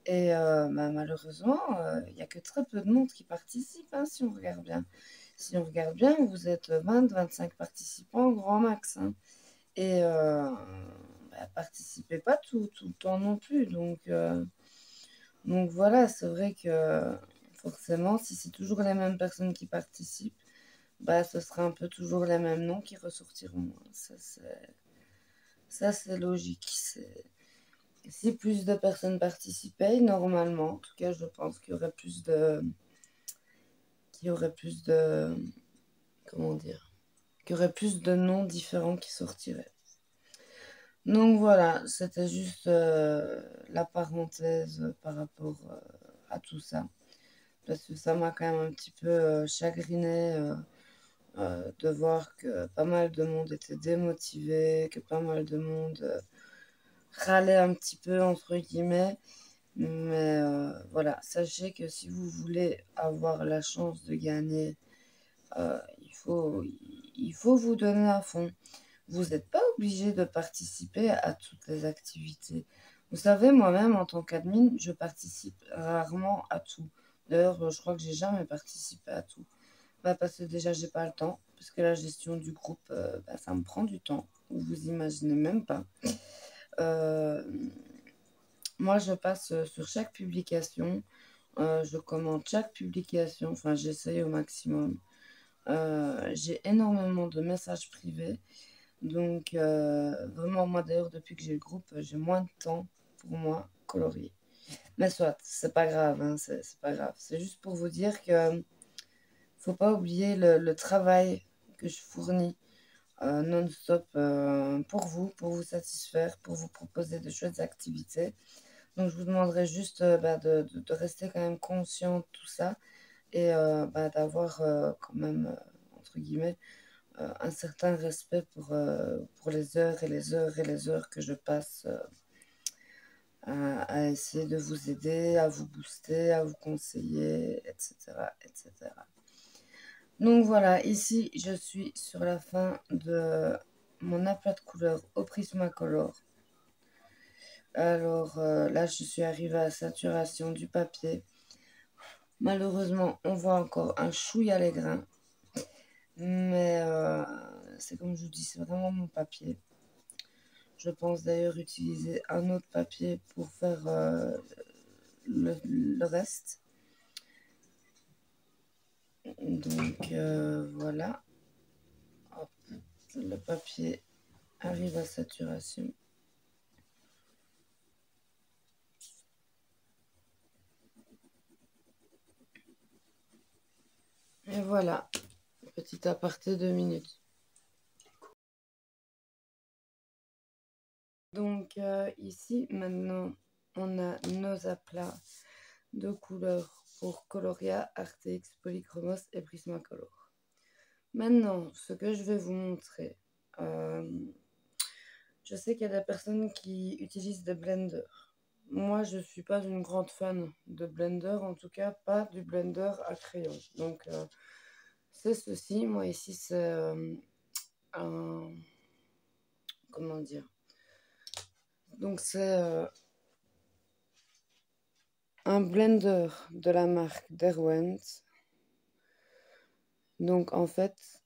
et bah, malheureusement, il n'y a que très peu de monde qui participe, hein, si on regarde bien. Si on regarde bien, vous êtes 20-25 participants, grand max, hein. Et bah, participez pas tout le temps non plus. Donc voilà, c'est vrai que forcément, si c'est toujours les mêmes personnes qui participent, bah, ce sera un peu toujours les mêmes noms qui ressortiront. Ça, c'est logique. Si plus de personnes participaient, normalement, en tout cas, je pense qu'il y aurait plus de, comment dire, qu'il y aurait plus de noms différents qui sortiraient. Donc voilà, c'était juste la parenthèse par rapport à tout ça. Parce que ça m'a quand même un petit peu chagriné de voir que pas mal de monde était démotivé, que pas mal de monde râlait un petit peu, entre guillemets. Mais voilà, sachez que si vous voulez avoir la chance de gagner, il faut vous donner à fond. Vous n'êtes pas obligé de participer à toutes les activités. Vous savez, moi-même, en tant qu'admin, je participe rarement à tout. D'ailleurs, je crois que j'ai jamais participé à tout. Bah, parce que déjà, j'ai pas le temps. Parce que la gestion du groupe, bah, ça me prend du temps. Vous imaginez même pas. Euh, Moi, je passe sur chaque publication. Je commente chaque publication. Enfin, j'essaye au maximum. J'ai énormément de messages privés. Donc, vraiment, moi d'ailleurs, depuis que j'ai le groupe, j'ai moins de temps pour moi colorier. Mais soit, c'est pas grave, hein, c'est pas grave. C'est juste pour vous dire que faut pas oublier le travail que je fournis non-stop pour vous satisfaire, pour vous proposer de chouettes activités. Donc, je vous demanderai juste bah, de rester quand même conscient de tout ça et bah, d'avoir quand même, entre guillemets, un certain respect pour les heures et les heures et les heures que je passe à essayer de vous aider, à vous booster, à vous conseiller, etc., etc. Donc voilà, ici je suis sur la fin de mon aplat de couleurs au Prismacolor. Alors là, je suis arrivée à la saturation du papier. Malheureusement, on voit encore un chouïa les grains. Mais c'est comme je vous dis, c'est vraiment mon papier. Je pense d'ailleurs utiliser un autre papier pour faire le reste. Donc voilà. Hop, le papier arrive à saturation. Et voilà, petit aparté 2 minutes. Donc ici, maintenant, on a nos aplats de couleurs pour Coloria, Artix, Polychromos et Prismacolor. Maintenant, ce que je vais vous montrer, je sais qu'il y a des personnes qui utilisent des blenders. Moi, je ne suis pas une grande fan de blender, en tout cas pas du blender à crayon. Donc, c'est ceci. Moi, ici, c'est un... Comment dire? Donc, c'est un blender de la marque Derwent. Donc, en fait,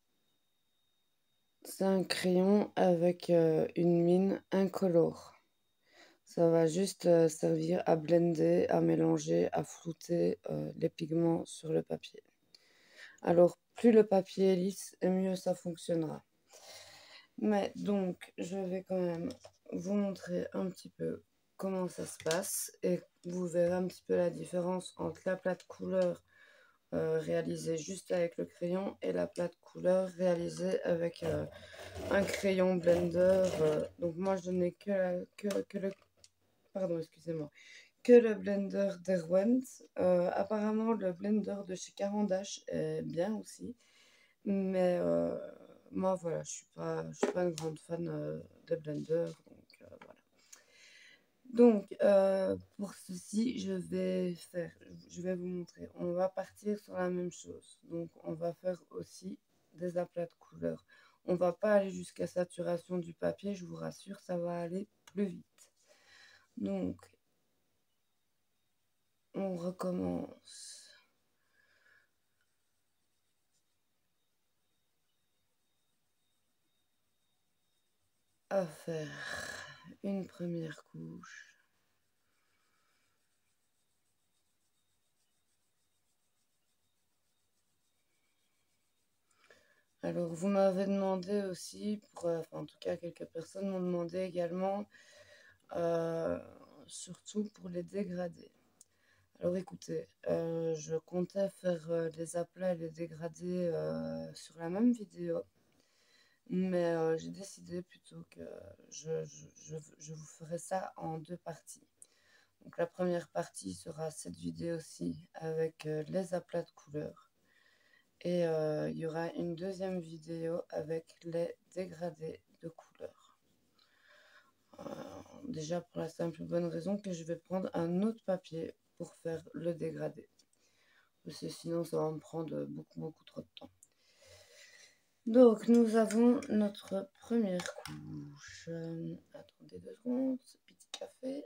c'est un crayon avec une mine incolore. Ça va juste servir à blender, à mélanger, à flouter les pigments sur le papier. Alors, plus le papier est lisse, et mieux ça fonctionnera. Mais donc, je vais quand même vous montrer un petit peu comment ça se passe et vous verrez un petit peu la différence entre la plate couleur réalisée juste avec le crayon et la plate couleur réalisée avec un crayon blender. Donc moi, je n'ai que le... Pardon, excusez-moi. Que le blender d'Erwent. Apparemment, le blender de chez Caran d'Ache est bien aussi. Mais moi, voilà, je suis pas une grande fan de Blender. Donc, voilà. Donc, pour ceci, je vais vous montrer. On va partir sur la même chose. Donc, on va faire aussi des aplats de couleurs. On va pas aller jusqu'à saturation du papier, je vous rassure, ça va aller plus vite. Donc, on recommence. À faire une première couche. Alors, vous m'avez demandé aussi, en tout cas, quelques personnes m'ont demandé également, euh, surtout pour les dégradés. Alors, écoutez, je comptais faire les aplats et les dégradés sur la même vidéo, mais j'ai décidé plutôt que je vous ferai ça en deux parties. Donc, la première partie sera cette vidéo-ci avec les aplats de couleurs. Et il y aura une deuxième vidéo avec les dégradés de couleurs. Déjà pour la simple et bonne raison que je vais prendre un autre papier pour faire le dégradé. Parce que sinon ça va me prendre beaucoup trop de temps. Donc nous avons notre première couche. Attendez 2 secondes, ce petit café.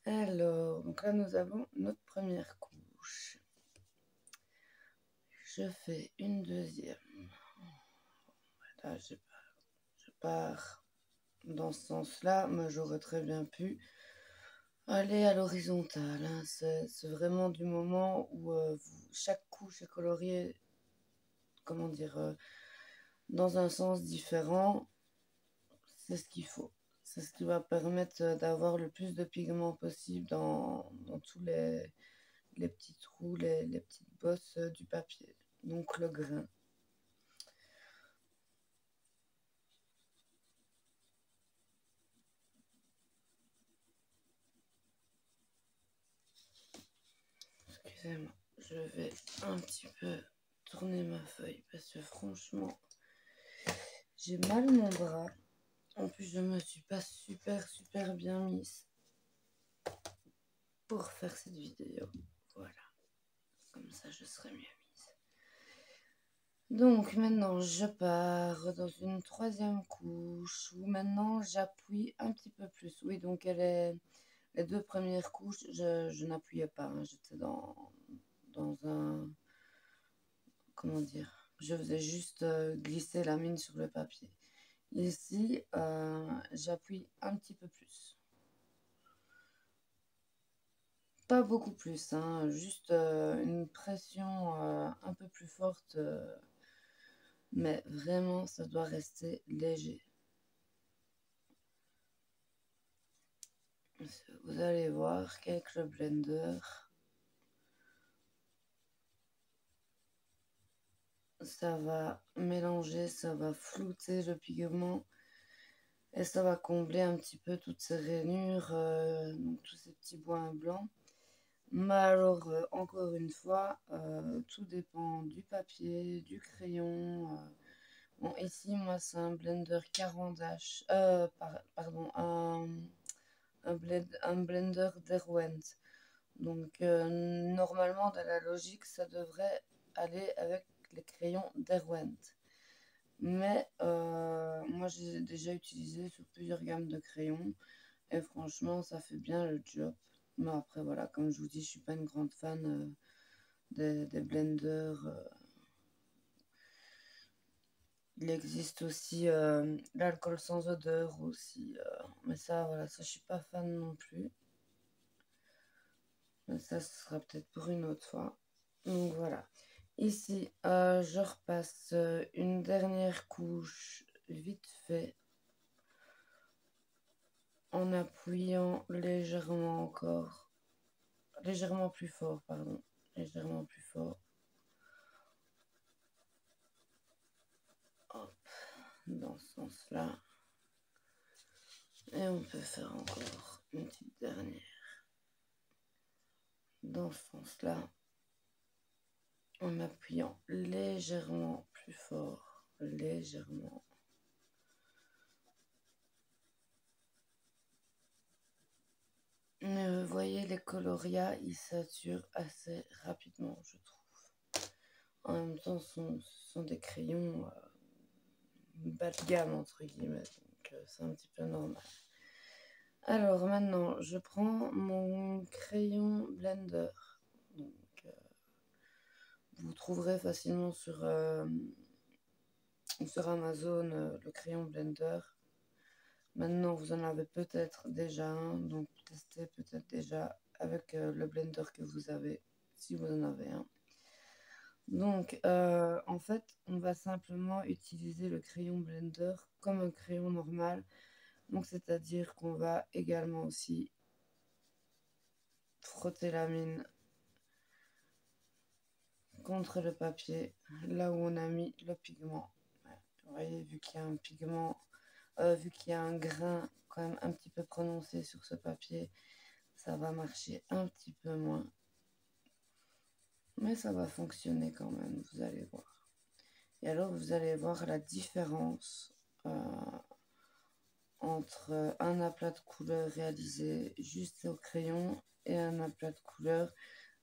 Alors, donc là nous avons notre première couche. Je fais une deuxième. Là, je pars dans ce sens-là, mais j'aurais très bien pu aller à l'horizontale. Hein. C'est vraiment du moment où chaque couche est coloriée, comment dire, dans un sens différent. C'est ce qu'il faut. C'est ce qui va permettre d'avoir le plus de pigments possible dans tous les petits trous, les petites bosses du papier. Donc le grain. Excusez-moi, je vais un petit peu tourner ma feuille parce que franchement, j'ai mal mon bras. En plus, je me suis pas super bien mise pour faire cette vidéo. Voilà, comme ça je serai mieux mise. Donc maintenant, je pars dans une troisième couche où maintenant j'appuie un petit peu plus. Oui, donc les deux premières couches, je n'appuyais pas. Hein. J'étais dans un... Comment dire? Je faisais juste glisser la mine sur le papier. Ici, j'appuie un petit peu plus. Pas beaucoup plus, hein, juste une pression un peu plus forte, mais vraiment, ça doit rester léger. Vous allez voir qu'avec le blender, ça va mélanger, ça va flouter le pigment et ça va combler un petit peu toutes ces rainures, donc tous ces petits points blancs. Mais alors, encore une fois, tout dépend du papier, du crayon. Bon, ici, moi, c'est un blender 40H. Pardon, un blender Derwent. Donc, normalement, dans la logique, ça devrait aller avec les crayons Derwent. Mais moi, j'ai déjà utilisé sur plusieurs gammes de crayons. Et franchement, ça fait bien le job. Mais après, voilà, comme je vous dis, je suis pas une grande fan des blenders. Il existe aussi l'alcool sans odeur aussi. Mais ça, voilà, ça, je suis pas fan non plus. Mais ça, ce sera peut-être pour une autre fois. Donc voilà. Ici, je repasse une dernière couche vite fait en appuyant légèrement encore. Légèrement plus fort, pardon. Légèrement plus fort. Hop, dans ce sens-là. Et on peut faire encore une petite dernière. Dans ce sens-là. En appuyant légèrement plus fort. Légèrement. Vous voyez, les coloria, ils saturent assez rapidement, je trouve. En même temps, ce sont des crayons bas de gamme, entre guillemets, donc c'est un petit peu normal. Alors maintenant, je prends mon crayon blender. Donc, vous trouverez facilement sur Amazon le crayon blender. Maintenant, vous en avez peut-être déjà un, donc testez peut-être déjà avec le blender que vous avez, si vous en avez un. Donc, en fait, on va simplement utiliser le crayon blender comme un crayon normal. Donc, c'est-à-dire qu'on va également aussi frotter la mine contre le papier, là où on a mis le pigment. Vous voyez, vu qu'il y a un pigment, vu qu'il y a un grain quand même un petit peu prononcé sur ce papier, ça va marcher un petit peu moins. Mais ça va fonctionner quand même, vous allez voir. Et alors, vous allez voir la différence entre un aplat de couleur réalisé juste au crayon et un aplat de couleur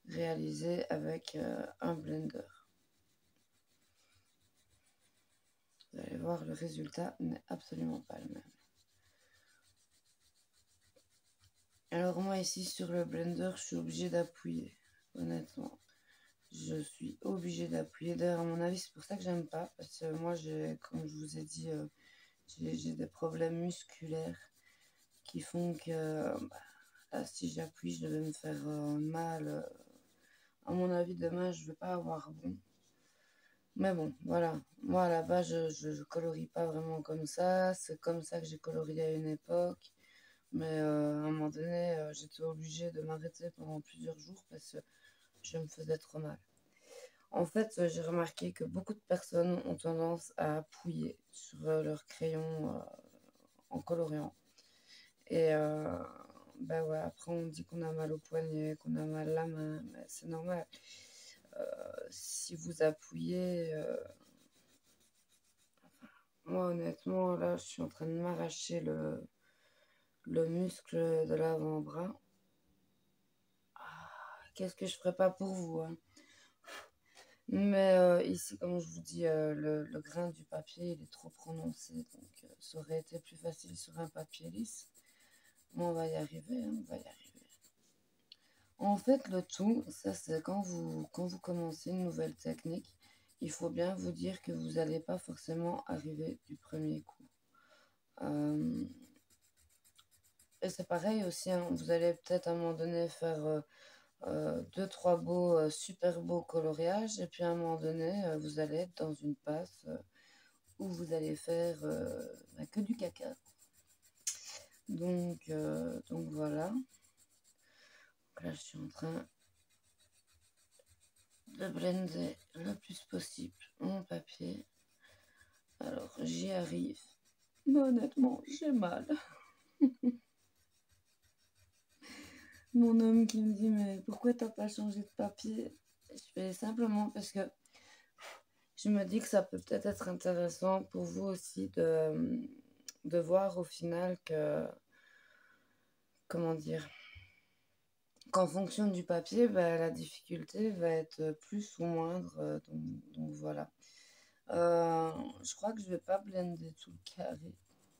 réalisé avec un blender. Vous allez voir, le résultat n'est absolument pas le même. Alors moi ici sur le blender, je suis obligée d'appuyer, honnêtement. Je suis obligée d'appuyer. D'ailleurs, à mon avis, c'est pour ça que j'aime pas. Parce que moi, comme je vous ai dit, j'ai des problèmes musculaires qui font que là, si j'appuie, je vais me faire mal. À mon avis, demain, je vais pas avoir bon. Mais bon, voilà. Moi, à la base, je colorie pas vraiment comme ça. C'est comme ça que j'ai colorié à une époque. Mais à un moment donné, j'étais obligée de m'arrêter pendant plusieurs jours parce que je me faisais trop mal. En fait, j'ai remarqué que beaucoup de personnes ont tendance à appuyer sur leur crayon en coloriant. Et bah ouais, après on dit qu'on a mal au poignet, qu'on a mal à la main, mais c'est normal. Si vous appuyez, moi honnêtement, là je suis en train de m'arracher le muscle de l'avant-bras. Qu'est-ce que je ferais pas pour vous, hein? Mais ici, comme je vous dis, le grain du papier, il est trop prononcé. Donc, ça aurait été plus facile sur un papier lisse. Mais on va y arriver, hein, on va y arriver. En fait, le tout, ça, c'est quand vous commencez une nouvelle technique, il faut bien vous dire que vous n'allez pas forcément arriver du premier coup. Et c'est pareil aussi, hein, vous allez peut-être à un moment donné faire... deux, trois super beaux coloriages. Et puis à un moment donné, vous allez être dans une passe où vous allez faire que du caca. Donc voilà. Donc là, je suis en train de blender le plus possible mon papier. Alors, j'y arrive. Mais honnêtement, j'ai mal. Mon homme qui me dit, mais pourquoi t'as pas changé de papier? Je fais simplement parce que je me dis que ça peut peut-être être intéressant pour vous aussi de voir au final que, comment dire, qu'en fonction du papier, bah, la difficulté va être plus ou moindre. Donc voilà. Je crois que je vais pas blender tout le carré.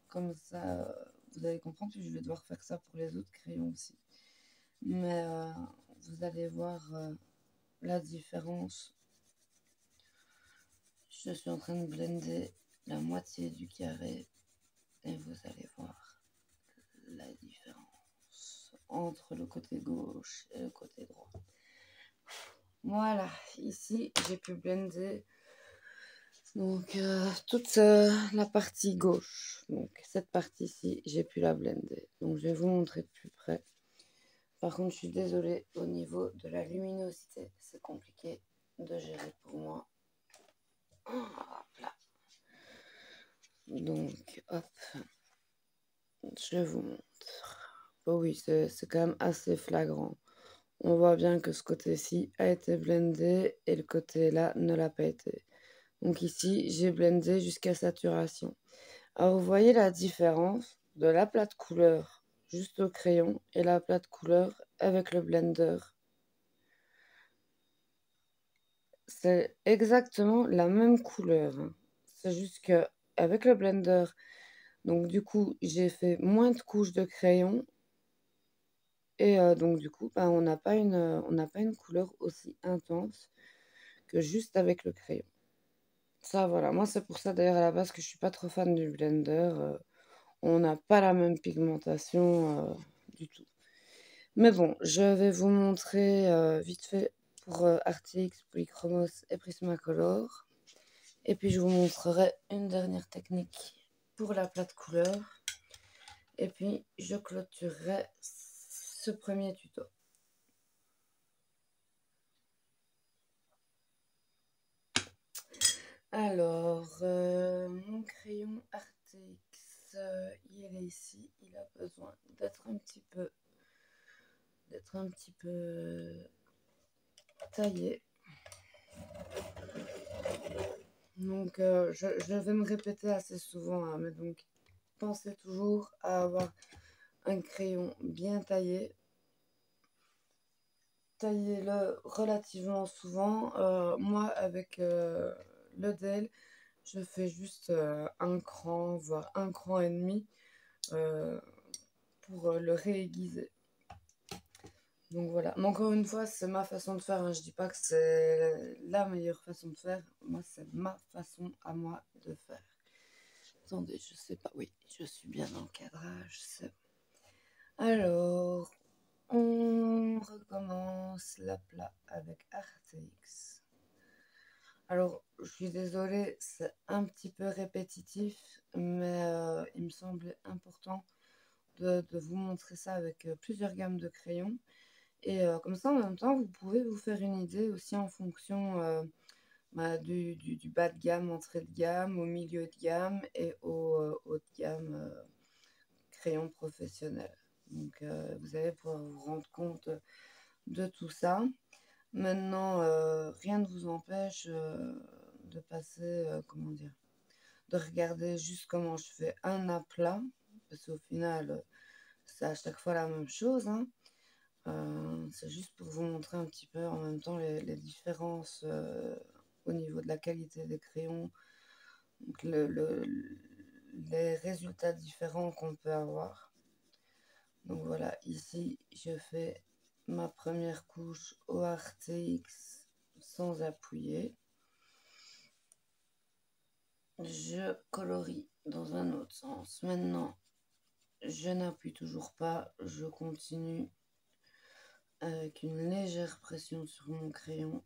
Comme ça, vous allez comprendre, puis je vais devoir faire ça pour les autres crayons aussi. Mais vous allez voir la différence. Je suis en train de blender la moitié du carré et vous allez voir la différence entre le côté gauche et le côté droit. Voilà, ici j'ai pu blender donc toute la partie gauche. Donc cette partie-ci, j'ai pu la blender. Donc je vais vous montrer de plus près. Par contre, je suis désolée, au niveau de la luminosité, c'est compliqué de gérer pour moi. Hop là. Donc, hop, je vous montre. Oh oui, c'est quand même assez flagrant. On voit bien que ce côté-ci a été blendé et le côté là ne l'a pas été. Donc ici, j'ai blendé jusqu'à saturation. Alors, vous voyez la différence de l'aplat de couleur juste au crayon et la plate couleur avec le blender. C'est exactement la même couleur, hein. C'est juste que avec le blender, donc du coup, j'ai fait moins de couches de crayon et donc du coup, bah, on n'a pas une couleur aussi intense que juste avec le crayon. Ça, voilà, moi, c'est pour ça d'ailleurs à la base que je suis pas trop fan du blender. On n'a pas la même pigmentation du tout. Mais bon, je vais vous montrer vite fait pour RTX, Polychromos et Prismacolor. Et puis je vous montrerai une dernière technique pour la plate couleur. Et puis je clôturerai ce premier tuto. Alors, mon crayon RTX, il est ici. Il a besoin d'être un petit peu taillé. Donc, je vais me répéter assez souvent, hein, mais donc, pensez toujours à avoir un crayon bien taillé. Taillez-le relativement souvent. Moi, avec le DEL, je fais juste un cran, voire un cran et demi pour le réaiguiser. Donc voilà. Mais encore une fois, c'est ma façon de faire, hein. Je dis pas que c'est la meilleure façon de faire. Moi, c'est ma façon à moi de faire. Attendez, je sais pas. Oui, je suis bien dans le cadrage. Alors, on recommence l'aplat avec RTX. Alors, je suis désolée, c'est un petit peu répétitif, mais il me semblait important de vous montrer ça avec plusieurs gammes de crayons. Et comme ça, en même temps, vous pouvez vous faire une idée aussi en fonction du bas de gamme, entrée de gamme, au milieu de gamme et au haut de gamme crayon professionnel. Donc, vous allez pouvoir vous rendre compte de tout ça. Maintenant, rien ne vous empêche de passer, comment dire, de regarder juste comment je fais un aplat, parce qu'au final, c'est à chaque fois la même chose, hein. C'est juste pour vous montrer un petit peu en même temps les différences au niveau de la qualité des crayons, donc les résultats différents qu'on peut avoir. Donc voilà, ici, je fais ma première couche au RTX sans appuyer. Je colorie dans un autre sens. Maintenant, je n'appuie toujours pas. Je continue avec une légère pression sur mon crayon.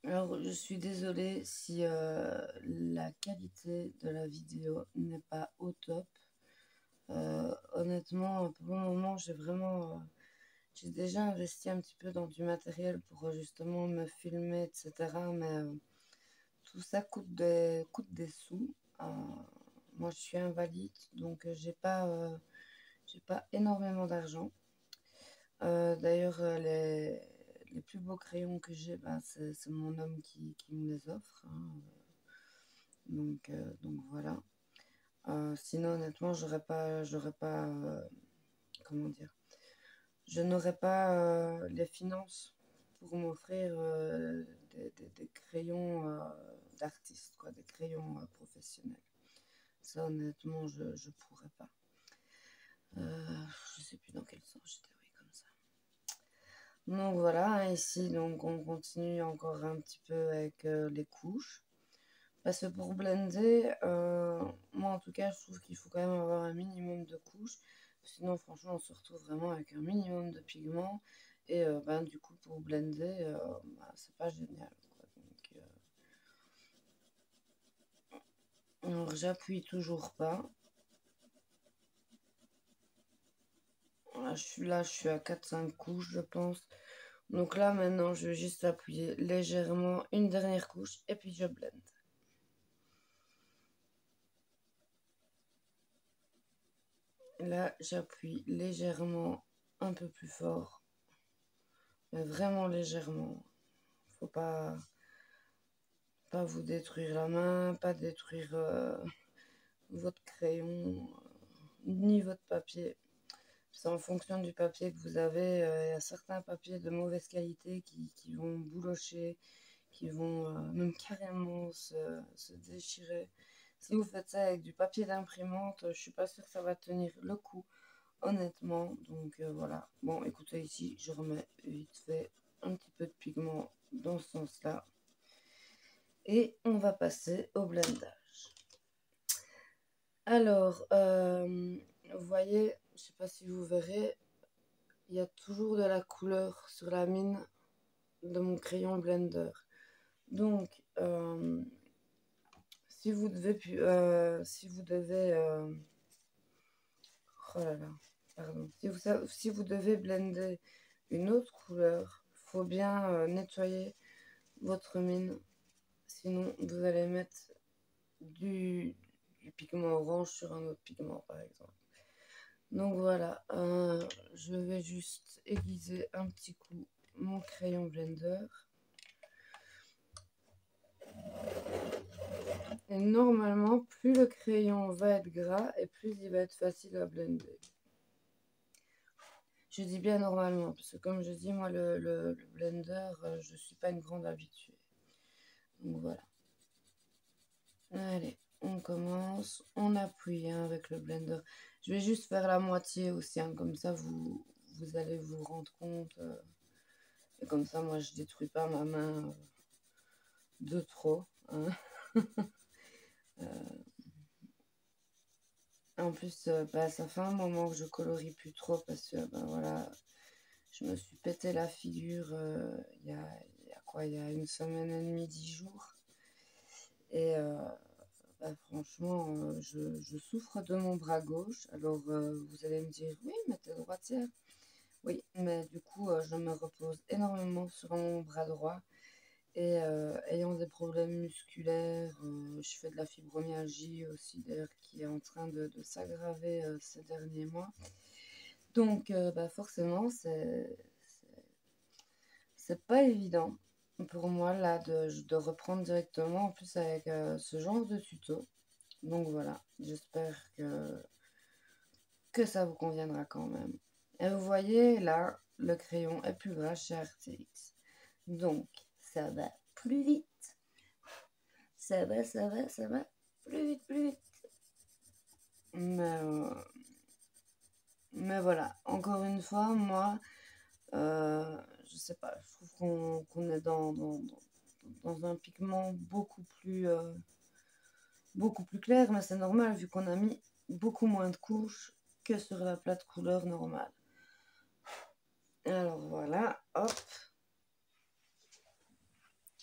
Alors, je suis désolée si la qualité de la vidéo n'est pas au top. Honnêtement, pour le moment, j'ai déjà investi un petit peu dans du matériel pour justement me filmer, etc. Mais tout ça coûte des sous. Moi, je suis invalide, donc j'ai pas énormément d'argent. D'ailleurs, les plus beaux crayons que j'ai, ben, c'est mon homme qui me les offre, hein. Donc voilà. Sinon, honnêtement, j'aurais pas, comment dire, je n'aurais pas les finances pour m'offrir des crayons d'artiste, quoi, des crayons professionnels. Ça, honnêtement, je pourrais pas. Je sais plus dans quel sens j'étais, oui, comme ça. Donc voilà, ici, donc on continue encore un petit peu avec les couches. Parce que pour blender, moi en tout cas, je trouve qu'il faut quand même avoir un minimum de couches. Sinon, franchement, on se retrouve vraiment avec un minimum de pigments. Et ben, du coup, pour blender, bah, c'est pas génial, quoi. Alors, j'appuie toujours pas. Là, je suis à 4-5 couches, je pense. Donc là, maintenant, je vais juste appuyer légèrement une dernière couche et puis je blende. Là, j'appuie légèrement un peu plus fort, mais vraiment légèrement. Faut pas vous détruire la main, pas détruire votre crayon, ni votre papier. C'est en fonction du papier que vous avez. Il y a certains papiers de mauvaise qualité qui vont boulocher, qui vont même carrément se déchirer. Si vous faites ça avec du papier d'imprimante, je suis pas sûre que ça va tenir le coup, honnêtement. Donc voilà. Bon, écoutez, ici, je remets vite fait un petit peu de pigment dans ce sens-là. Et on va passer au blendage. Alors, vous voyez, je sais pas si vous verrez, il y a toujours de la couleur sur la mine de mon crayon blender. Donc, si vous devez, oh là là, pardon, si vous devez blender une autre couleur, faut bien nettoyer votre mine, sinon vous allez mettre du pigment orange sur un autre pigment, par exemple. Donc voilà, je vais juste aiguiser un petit coup mon crayon blender. Et normalement, plus le crayon va être gras et plus il va être facile à blender. Je dis bien normalement, parce que comme je dis, moi, le blender, je ne suis pas une grande habituée. Donc voilà. Allez, on commence. On appuie avec le blender. Je vais juste faire la moitié aussi, hein, comme ça vous allez vous rendre compte. Et comme ça, moi, je détruis pas ma main de trop. Hein. En plus, bah, ça fait un moment que je colorie plus trop parce que bah, voilà, je me suis pété la figure il y a quoi, il y a une semaine et demie, 10 jours. Et bah, franchement, je souffre de mon bras gauche. Alors vous allez me dire, oui, mais t'es droitière. Oui, mais du coup, je me repose énormément sur mon bras droit. Et ayant des problèmes musculaires, je fais de la fibromyalgie aussi, d'ailleurs, qui est en train de s'aggraver ces derniers mois. Donc, bah forcément, c'est pas évident pour moi là de reprendre directement, en plus avec ce genre de tuto. Donc voilà, j'espère que ça vous conviendra quand même. Et vous voyez là, le crayon est plus gras chez RTX. Donc, ça va plus vite. Ça va plus vite, plus vite. Mais voilà, encore une fois, moi, je sais pas, je trouve qu'on est dans un pigment beaucoup plus clair, mais c'est normal vu qu'on a mis beaucoup moins de couches que sur la plate couleur normale. Alors voilà, hop.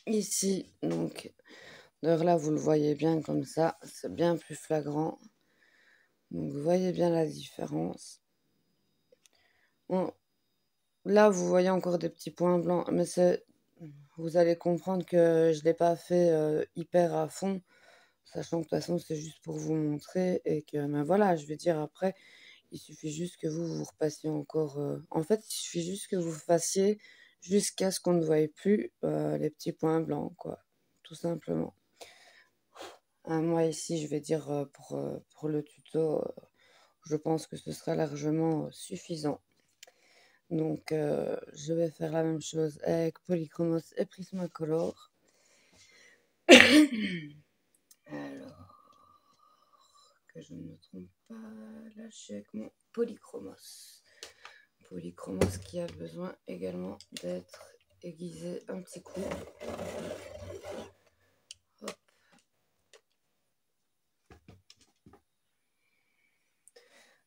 Ici, donc, d'ailleurs là, vous le voyez bien comme ça, c'est bien plus flagrant. Donc, vous voyez bien la différence. Là, vous voyez encore des petits points blancs, mais vous allez comprendre que je ne l'ai pas fait hyper à fond, sachant que de toute façon, c'est juste pour vous montrer et que, ben voilà, je vais dire après, il suffit juste que vous repassiez encore. En fait, il suffit juste que vous fassiez jusqu'à ce qu'on ne voie plus les petits points blancs, quoi, tout simplement. Moi, ici, je vais dire pour le tuto, je pense que ce sera largement suffisant. Donc, je vais faire la même chose avec Polychromos et Prismacolor. Alors, que je ne me trompe pas, là, je suis avec mon Polychromos. Polychromos qui a besoin également d'être aiguisé un petit coup. Hop.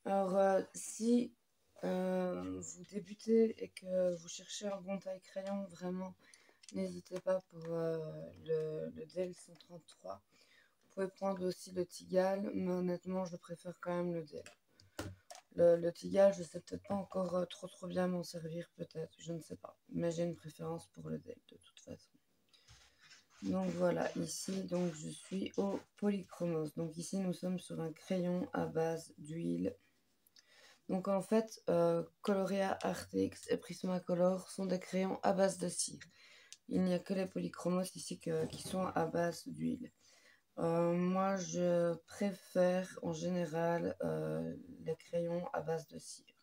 Alors, si vous débutez et que vous cherchez un bon taille crayon, vraiment, n'hésitez pas pour le DEL 133. Vous pouvez prendre aussi le Tigal, mais honnêtement, je préfère quand même le DEL. Le Tigal, je sais peut-être pas encore trop bien m'en servir, peut-être, je ne sais pas. Mais j'ai une préférence pour le DEL, de toute façon. Donc voilà, ici, donc je suis au Polychromos. Donc ici, nous sommes sur un crayon à base d'huile. Donc en fait, Colorea Artix et Prismacolor sont des crayons à base de cire. Il n'y a que les polychromos ici qui sont à base d'huile. Moi, je préfère en général les crayons à base de cire.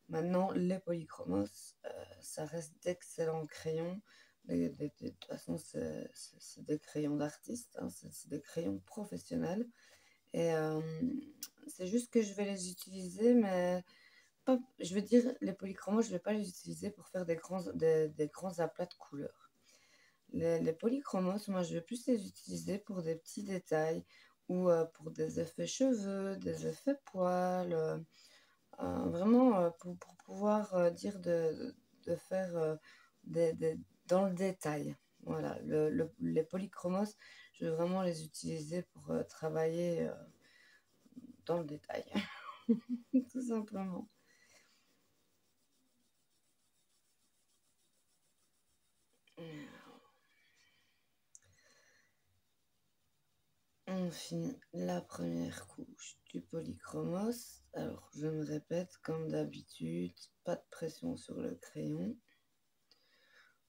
Maintenant, les polychromos, ça reste d'excellents crayons. De toute façon, c'est des crayons d'artistes, hein, c'est des crayons professionnels. Et c'est juste que je vais les utiliser, mais pas, je veux dire, les polychromos, je ne vais pas les utiliser pour faire des grands aplats de couleurs. Les polychromos, moi, je vais plus les utiliser pour des petits détails ou pour des effets cheveux, des effets poils, vraiment pour pouvoir dire de faire dans le détail. Voilà, les polychromos, je vais vraiment les utiliser pour travailler dans le détail, tout simplement. On finit la première couche du polychromos. Alors, je me répète, comme d'habitude, pas de pression sur le crayon.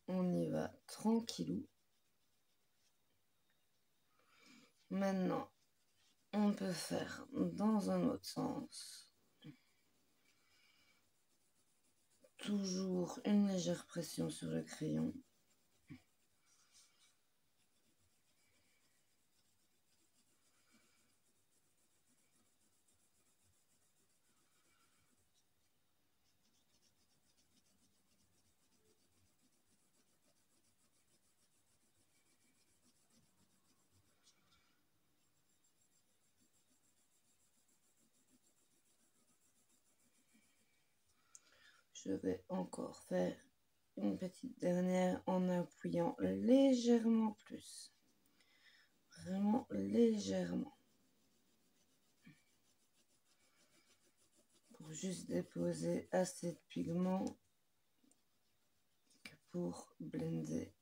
On y va tranquillou. Maintenant, on peut faire dans un autre sens. Toujours une légère pression sur le crayon. Je vais encore faire une petite dernière en appuyant légèrement plus. Vraiment légèrement. Pour juste déposer assez de pigment que pour blender.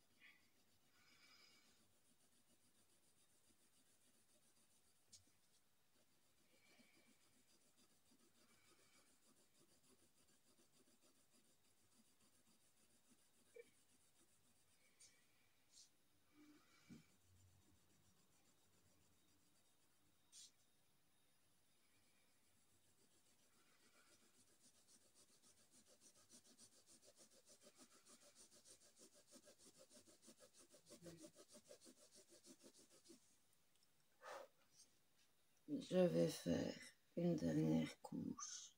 Je vais faire une dernière couche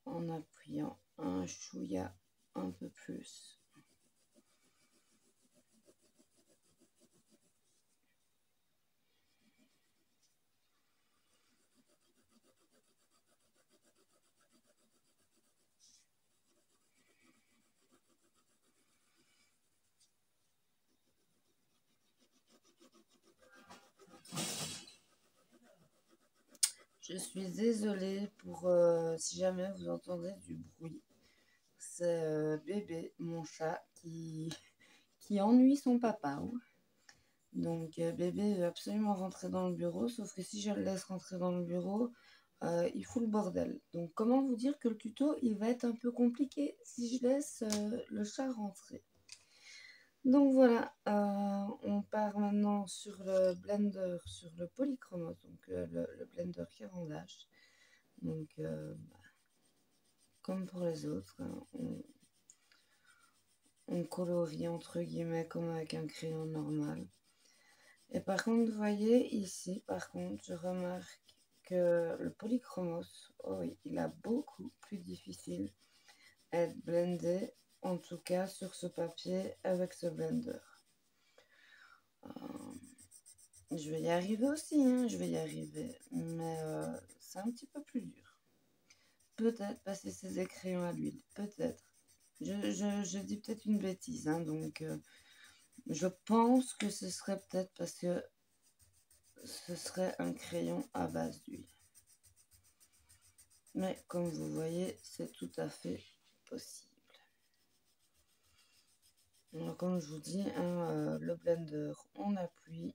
en appuyant un chouïa un peu plus. Je suis désolée pour si jamais vous entendez du bruit. C'est bébé, mon chat, qui ennuie son papa. Donc bébé veut absolument rentrer dans le bureau, sauf que si je le laisse rentrer dans le bureau, il fout le bordel. Donc comment vous dire que le tuto, il va être un peu compliqué si je laisse le chat rentrer. Donc voilà, on part maintenant sur le blender, sur le polychromos, donc le blender carandage. Donc comme pour les autres, hein, on colorie entre guillemets comme avec un crayon normal. Et par contre, vous voyez ici, par contre, je remarque que le polychromos, oh oui, il a beaucoup plus difficile à être blendé, en tout cas sur ce papier avec ce blender. Je vais y arriver aussi, hein, je vais y arriver, mais c'est un petit peu plus dur. Peut-être passer ses crayons à l'huile, peut-être. Je dis peut-être une bêtise, hein, donc je pense que ce serait peut-être parce que ce serait un crayon à base d'huile. Mais comme vous voyez, c'est tout à fait possible. Alors, comme je vous dis, hein, le blender, on appuie.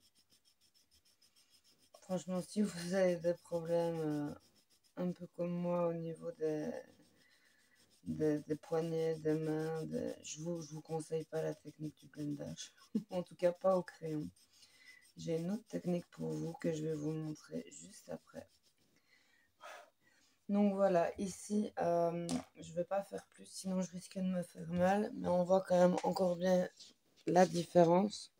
Franchement, si vous avez des problèmes un peu comme moi au niveau des poignets, des mains. Je vous conseille pas la technique du blendage. En tout cas, pas au crayon. J'ai une autre technique pour vous que je vais vous montrer juste après. Donc voilà, ici, je ne vais pas faire plus, sinon je risque de me faire mal. Mais on voit quand même encore bien la différence.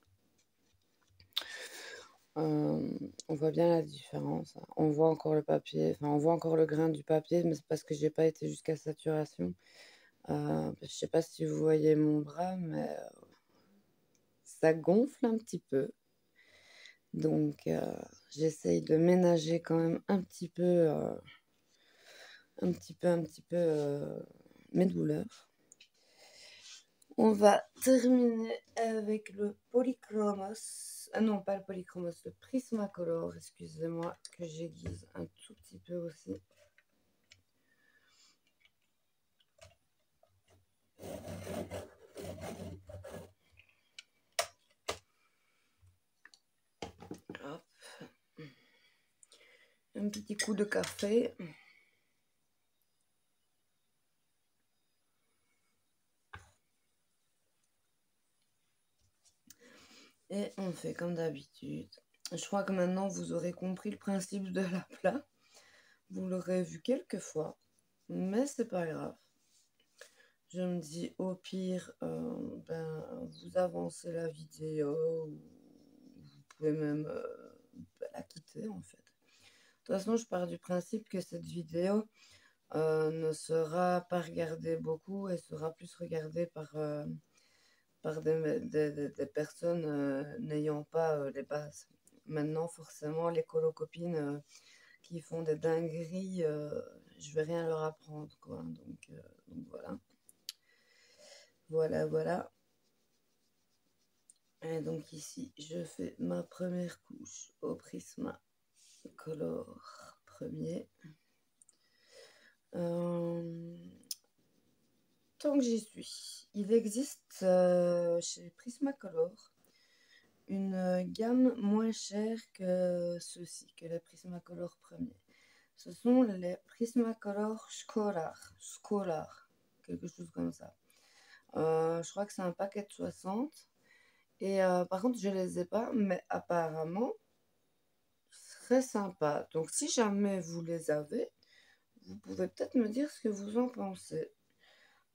On voit bien la différence. On voit encore le papier, enfin on voit encore le grain du papier, mais c'est parce que j'ai pas été jusqu'à saturation. Je sais pas si vous voyez mon bras, mais ça gonfle un petit peu. Donc j'essaye de ménager quand même un petit peu, mes douleurs. On va terminer avec le Polychromos. Ah non, pas le Polychromos, le Prismacolor, excusez-moi, que j'aiguise un tout petit peu aussi. Hop. Un petit coup de café. Et on fait comme d'habitude. Je crois que maintenant vous aurez compris le principe de l'aplat. Vous l'aurez vu quelques fois, mais c'est pas grave. Je me dis au pire, vous avancez la vidéo ou vous pouvez même la quitter en fait. De toute façon, je pars du principe que cette vidéo ne sera pas regardée beaucoup et sera plus regardée par des personnes n'ayant pas les bases. Maintenant, forcément, les colocopines qui font des dingueries, je vais rien leur apprendre, quoi. Donc voilà. Voilà. Et donc ici, je fais ma première couche au Prismacolor premier. Tant que j'y suis, il existe chez Prismacolor une gamme moins chère que ceux-ci, que les Prismacolor premiers. Ce sont les Prismacolor Scholar, quelque chose comme ça. Je crois que c'est un paquet de 60. Et par contre, je les ai pas, mais apparemment, très sympa. Donc, si jamais vous les avez, vous pouvez peut-être me dire ce que vous en pensez.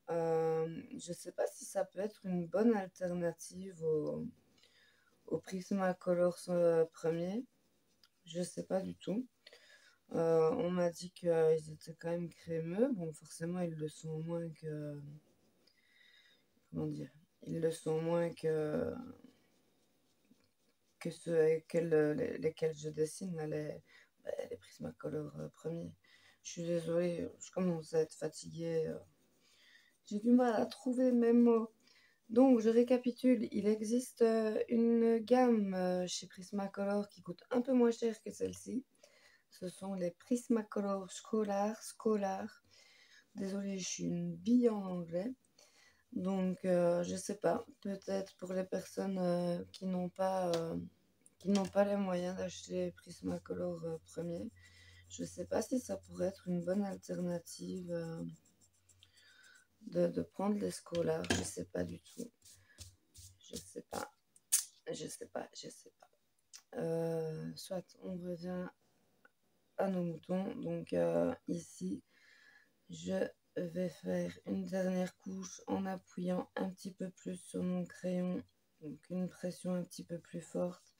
Je sais pas si ça peut être une bonne alternative au Prismacolor premier. Je sais pas du tout. On m'a dit qu'ils étaient quand même crémeux. Bon, forcément, ils le sont moins que... Comment dire? Ils le sont moins que ceux avec lesquels je dessine, là, les Prismacolor premiers. Je suis désolée, je commence à être fatiguée. J'ai du mal à trouver mes mots. Donc, je récapitule. Il existe une gamme chez Prismacolor qui coûte un peu moins cher que celle-ci. Ce sont les Prismacolor Scholar. Désolée, je suis une bille en anglais. Donc, je sais pas. Peut-être pour les personnes qui n'ont pas les moyens d'acheter Prismacolor premier. Je sais pas si ça pourrait être une bonne alternative de prendre les scolaires. Je sais pas du tout. Je sais pas. Soit on revient à nos moutons. Donc ici, je vais faire une dernière couche en appuyant un petit peu plus sur mon crayon. Donc une pression un petit peu plus forte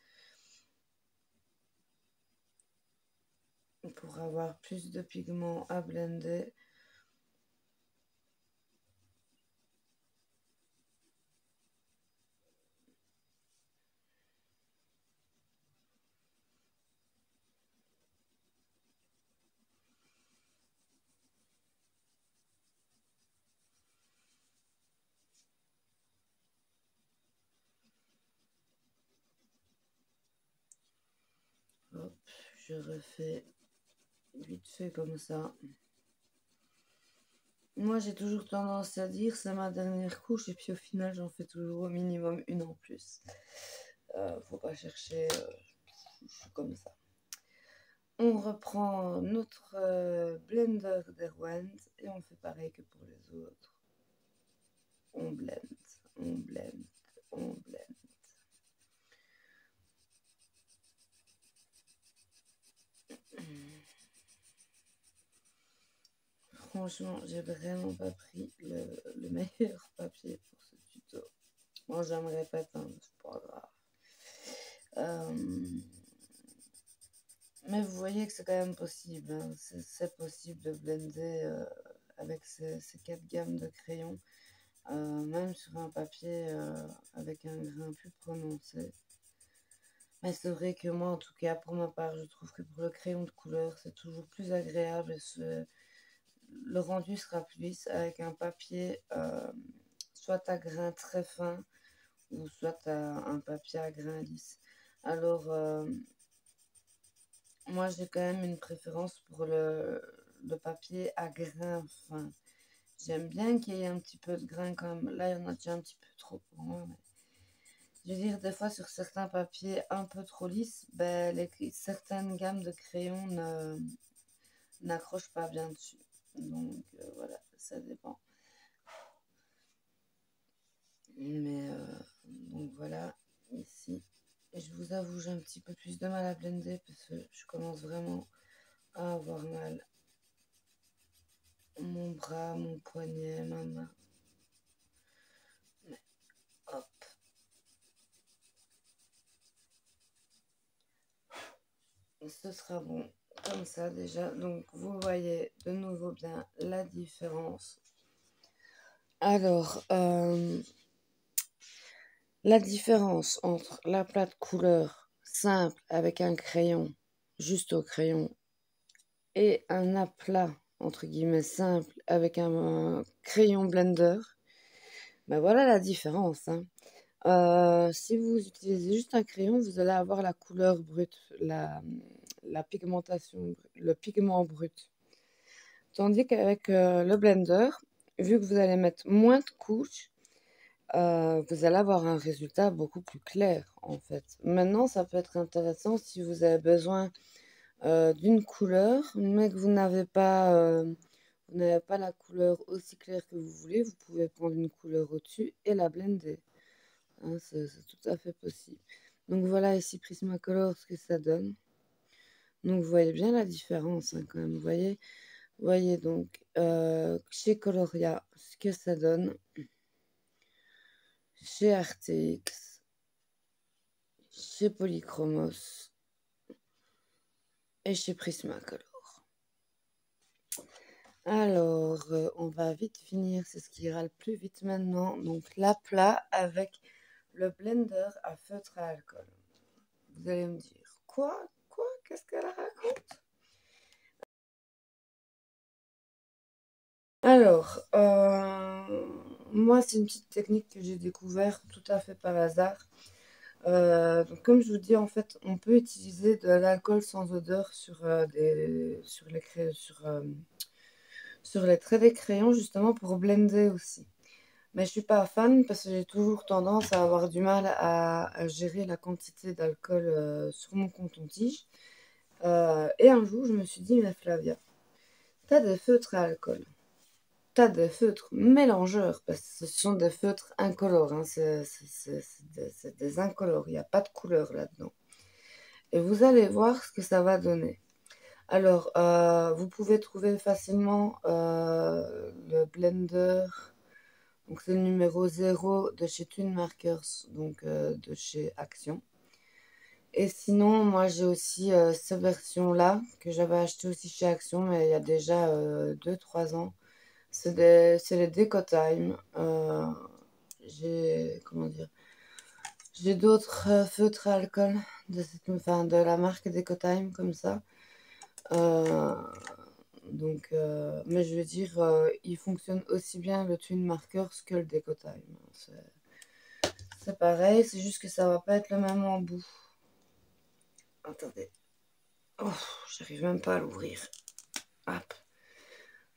pour avoir plus de pigments à blender. Hop, je refais vite fait comme ça. Moi, j'ai toujours tendance à dire c'est ma dernière couche et puis au final, j'en fais toujours au minimum une en plus. Faut pas chercher, je suis comme ça. On reprend notre blender d'Erwan et on fait pareil que pour les autres. On blende, on blende, on blende. Franchement, j'ai vraiment pas pris le meilleur papier pour ce tuto. Bon, j'aimerais pas hein, c'est pas grave. Mais vous voyez que c'est quand même possible. Hein. C'est possible de blender avec ces 4 gammes de crayons, même sur un papier avec un grain plus prononcé. Mais c'est vrai que moi, en tout cas, pour ma part, je trouve que pour le crayon de couleur, c'est toujours plus agréable. Le rendu sera plus lisse avec un papier soit à grain très fin ou soit un papier à grain lisse. Alors, moi, j'ai quand même une préférence pour le papier à grain fin. J'aime bien qu'il y ait un petit peu de grain quand même. Là, il y en a déjà un petit peu trop pour moi. Mais... Je veux dire, des fois, sur certains papiers un peu trop lisses, ben, certaines gammes de crayons n'accrochent pas bien dessus. Donc, voilà, ça dépend. Mais, donc voilà, ici. Et je vous avoue, j'ai un petit peu plus de mal à blender parce que je commence vraiment à avoir mal. Mon bras, mon poignet, ma main. Mais, hop. Ce sera bon comme ça déjà. Donc vous voyez de nouveau bien la différence. Alors, la différence entre la plate couleur simple avec un crayon, juste au crayon, et un aplat, entre guillemets, simple avec un crayon blender, ben voilà la différence. Hein. Si vous utilisez juste un crayon, vous allez avoir la couleur brute, la pigmentation, le pigment brut. Tandis qu'avec le blender, vu que vous allez mettre moins de couches, vous allez avoir un résultat beaucoup plus clair en fait. Maintenant, ça peut être intéressant si vous avez besoin d'une couleur, mais que vous n'avez pas la couleur aussi claire que vous voulez, vous pouvez prendre une couleur au-dessus et la blender. Hein, c'est tout à fait possible. Donc voilà ici Prismacolor ce que ça donne. Donc vous voyez bien la différence hein, quand même. Vous voyez donc chez Coloria ce que ça donne. Chez RTX, chez Polychromos et chez Prismacolor. Alors, on va vite finir, c'est ce qui ira le plus vite maintenant. Donc, l'aplat avec le blender à feutre à alcool. Vous allez me dire, quoi? Qu'est-ce qu'elle raconte? Alors, moi, c'est une petite technique que j'ai découverte tout à fait par hasard. Donc comme je vous dis, en fait, on peut utiliser de l'alcool sans odeur sur les traits des crayons, justement pour blender aussi. Mais je suis pas fan parce que j'ai toujours tendance à avoir du mal à gérer la quantité d'alcool sur mon coton-tige. Et un jour, je me suis dit, mais Flavia, t'as des feutres à alcool. T'as des feutres mélangeurs, parce que ce sont des feutres incolores. Hein, c'est des incolores, il n'y a pas de couleur là-dedans. Et vous allez voir ce que ça va donner. Alors, vous pouvez trouver facilement le blender. Donc, c'est le numéro 0 de chez Twin Markers, donc de chez Action. Et sinon, moi, j'ai aussi cette version-là que j'avais acheté aussi chez Action, mais il y a déjà 2-3 ans. C'est les Decotime. Comment dire, j'ai d'autres feutres à alcool de la marque Decotime comme ça. Donc, mais je veux dire, il fonctionne aussi bien le Twin Markers que le Decotime. C'est pareil, c'est juste que ça va pas être le même embout. Attendez. Oh, j'arrive même pas à l'ouvrir. Hop.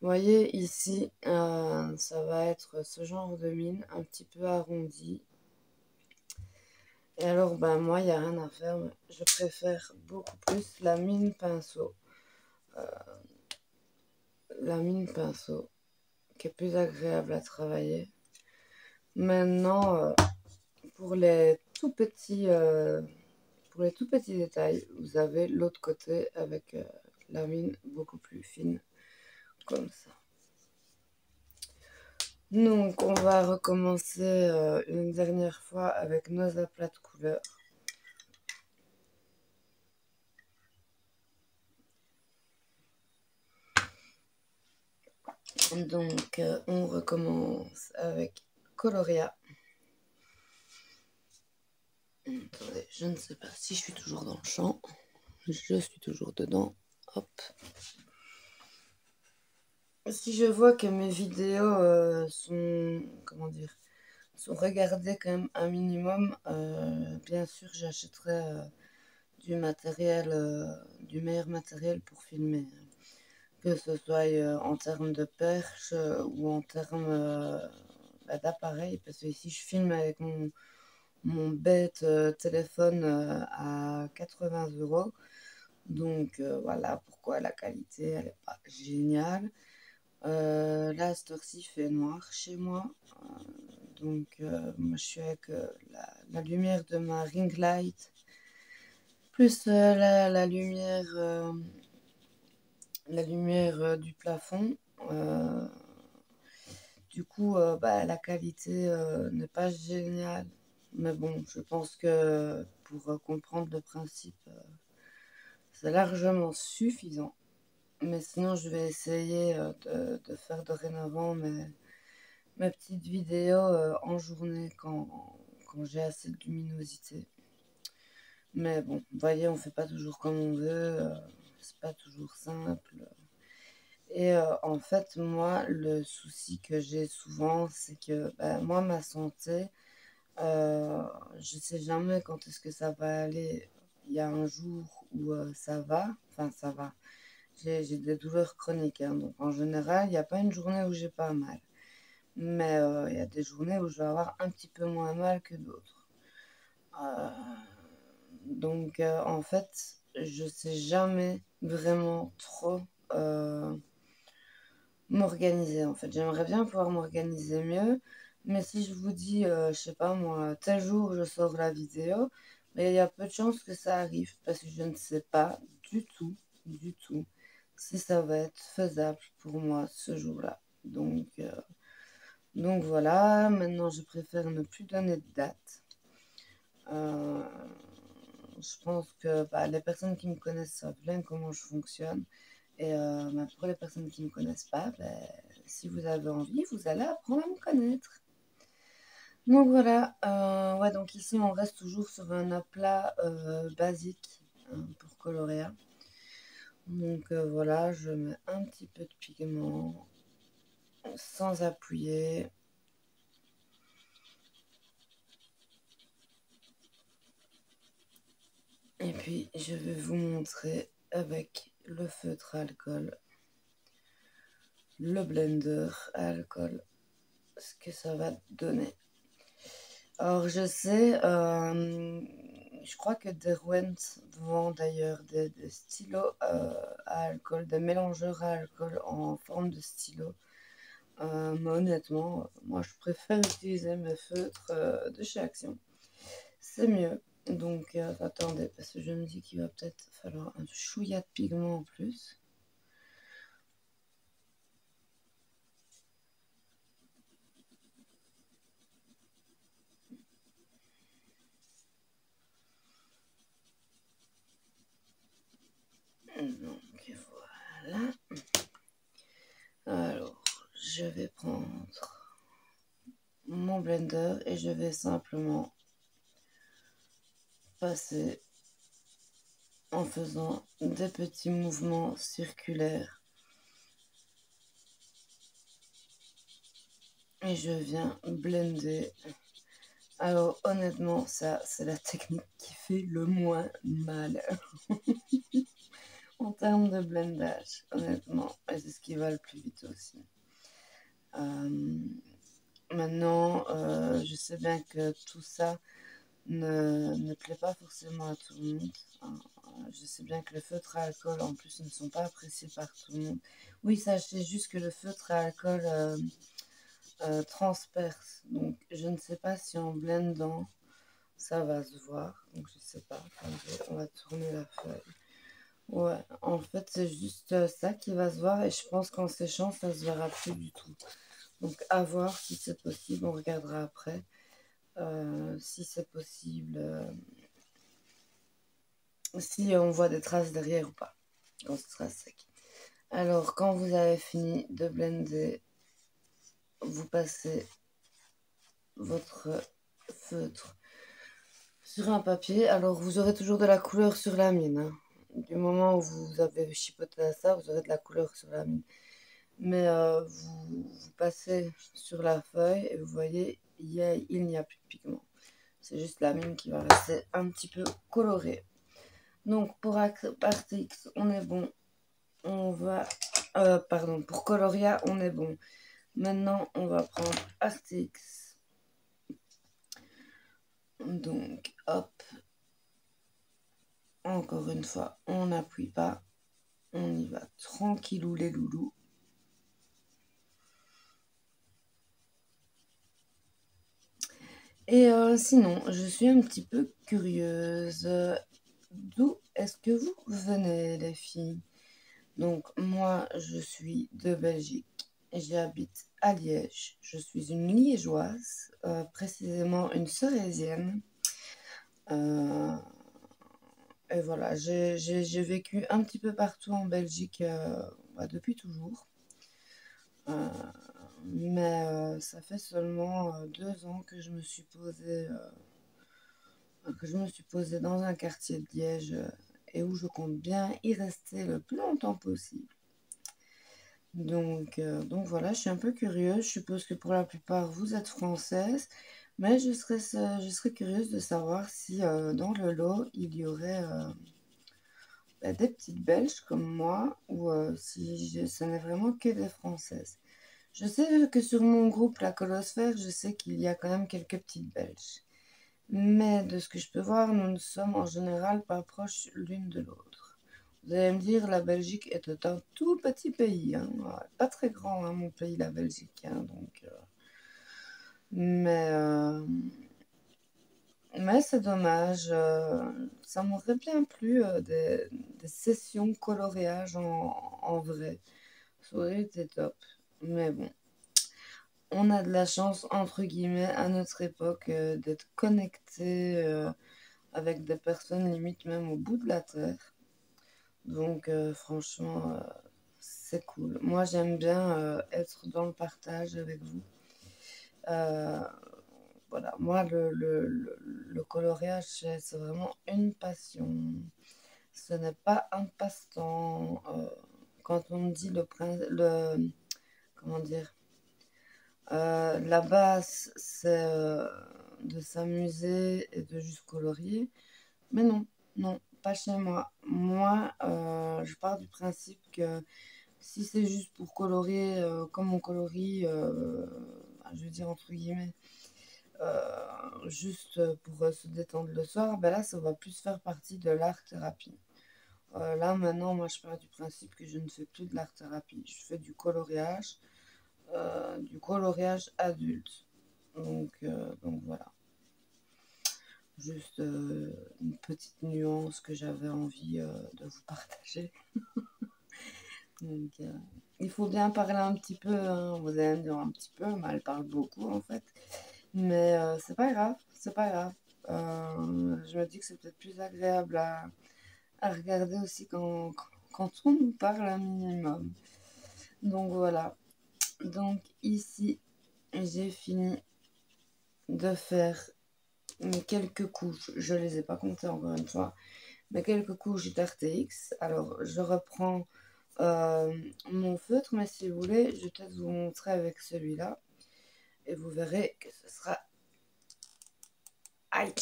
Vous voyez ici, ça va être ce genre de mine, un petit peu arrondi. Et alors, ben moi, il n'y a rien à faire, mais je préfère beaucoup plus la mine pinceau. Euh, la mine pinceau, qui est plus agréable à travailler. Maintenant, pour les tout petits détails, vous avez l'autre côté avec la mine beaucoup plus fine, comme ça. Donc, on va recommencer une dernière fois avec nos aplats de couleurs. Donc, on recommence avec Coloria. Attendez, je ne sais pas si je suis toujours dans le champ. Je suis toujours dedans. Hop. Si je vois que mes vidéos sont, comment dire, sont regardées quand même un minimum, bien sûr, j'achèterai du matériel, du meilleur matériel pour filmer. Que ce soit en termes de perche ou en termes d'appareil. Parce que ici, je filme avec mon bête téléphone à 80 euros. Donc voilà pourquoi la qualité, elle n'est pas géniale. Là, cette heure-ci, il fait noir chez moi. Donc moi, je suis avec la lumière de ma ring light. Plus la lumière du plafond. Euh, du coup, bah, la qualité n'est pas géniale. Mais bon, je pense que pour comprendre le principe, c'est largement suffisant. Mais sinon, je vais essayer de faire dorénavant mes petites vidéos en journée quand j'ai assez de luminosité. Mais bon, vous voyez, on fait pas toujours comme on veut. C'est pas toujours simple. Et en fait, moi, le souci que j'ai souvent, c'est que bah, moi, ma santé, je sais jamais quand est-ce que ça va aller. Il y a un jour où ça va, enfin ça va. J'ai des douleurs chroniques, hein, donc en général, il n'y a pas une journée où j'ai pas mal. Mais il y a des journées où je vais avoir un petit peu moins mal que d'autres. Euh, donc en fait, je sais jamais vraiment trop m'organiser en fait. J'aimerais bien pouvoir m'organiser mieux, mais si je vous dis, je sais pas moi, tel jour je sors la vidéo, mais il y a peu de chances que ça arrive parce que je ne sais pas du tout, si ça va être faisable pour moi ce jour-là. Donc voilà, maintenant je préfère ne plus donner de date. Euh, je pense que bah, les personnes qui me connaissent savent bien comment je fonctionne. Et bah, pour les personnes qui ne me connaissent pas, bah, si vous avez envie, vous allez apprendre à me connaître. Donc voilà, ouais, donc ici on reste toujours sur un aplat basique pour Colorea. Donc voilà, je mets un petit peu de pigment sans appuyer. Et puis je vais vous montrer avec le feutre à alcool, le blender à alcool, ce que ça va donner. Alors, je sais, je crois que Derwent vend d'ailleurs des stylos à alcool, des mélangeurs à alcool en forme de stylo. Mais honnêtement, moi je préfère utiliser mes feutres de chez Action. C'est mieux. Donc, attendez, parce que je me dis qu'il va peut-être falloir un chouïa de pigment en plus. Donc, voilà. Alors, je vais prendre mon blender et je vais simplement passer en faisant des petits mouvements circulaires. Et je viens blender. Alors honnêtement, ça c'est la technique qui fait le moins mal en termes de blendage, honnêtement. Et c'est ce qui va le plus vite aussi. Maintenant, je sais bien que tout ça, ne plaît pas forcément à tout le monde. Hein. Je sais bien que les feutres à alcool, en plus, ne sont pas appréciés par tout le monde. Oui, sachez juste que le feutre à alcool transperce. Donc, je ne sais pas si en blendant, ça va se voir. Donc, je sais pas. Attendez, on va tourner la feuille. Ouais, en fait, c'est juste ça qui va se voir. Et je pense qu'en séchant, ça se verra plus du tout. Donc, à voir si c'est possible. On regardera après. Si c'est possible, si on voit des traces derrière ou pas, quand ce sera sec. Alors, quand vous avez fini de blender, vous passez votre feutre sur un papier. Alors, vous aurez toujours de la couleur sur la mine. Hein. Du moment où vous avez chipoté à ça, vous aurez de la couleur sur la mine. Mais vous passez sur la feuille et vous voyez, il n'y a plus de pigment. C'est juste la mine qui va rester un petit peu colorée. Donc, pour Artix, on est bon. On va... pardon, pour Coloria, on est bon. Maintenant, on va prendre Artix. Donc, hop. Encore une fois, on n'appuie pas. On y va tranquillou les loulous. Et sinon, je suis un petit peu curieuse. D'où est-ce que vous venez, les filles? Donc, moi, je suis de Belgique. J'habite à Liège. Je suis une liégeoise, précisément une Sorésienne. Et voilà, j'ai vécu un petit peu partout en Belgique depuis toujours. Euh, mais ça fait seulement 2 ans que que je me suis posée dans un quartier de Liège et où je compte bien y rester le plus longtemps possible. Donc voilà, je suis un peu curieuse. Je suppose que pour la plupart, vous êtes française. Mais je serais curieuse de savoir si dans le lot, il y aurait des petites Belges comme moi ou si ce n'est vraiment que des Françaises. Je sais que sur mon groupe, la Colosphère, je sais qu'il y a quand même quelques petites Belges. Mais de ce que je peux voir, nous ne sommes en général pas proches l'une de l'autre. Vous allez me dire, la Belgique est un tout petit pays, hein. Ouais, pas très grand, hein, mon pays, la Belgique. Hein, donc, mais mais c'est dommage. Ça m'aurait bien plu des sessions coloriage en vrai. Ça aurait été top. Mais bon, on a de la chance, entre guillemets, à notre époque, d'être connecté avec des personnes limite même au bout de la terre. Donc franchement, c'est cool. Moi, j'aime bien être dans le partage avec vous. Euh, voilà, moi, le coloriage, c'est vraiment une passion. Ce n'est pas un passe-temps. Quand on me dit comment dire, la base, c'est de s'amuser et de juste colorier. Mais non, non, pas chez moi. Moi, je pars du principe que si c'est juste pour colorier comme on colorie, je veux dire entre guillemets, juste pour se détendre le soir, ben là, ça va plus faire partie de l'art-thérapie. Là, maintenant, moi, je pars du principe que je ne fais plus de l'art-thérapie. Je fais du coloriage adulte. Donc voilà. Juste une petite nuance que j'avais envie de vous partager. Donc, il faut bien parler un petit peu, hein. Vous allez me dire un petit peu, mais elle parle beaucoup en fait. Mais c'est pas grave, c'est pas grave. Je me dis que c'est peut-être plus agréable à regarder aussi quand on nous parle un minimum. Donc voilà. Donc ici, j'ai fini de faire mes quelques couches. Je les ai pas comptées encore une fois. Mais quelques couches d'RTX. Alors, je reprends mon feutre, mais si vous voulez, je vais peut-être vous montrer avec celui-là. Et vous verrez que ce sera... Aïe!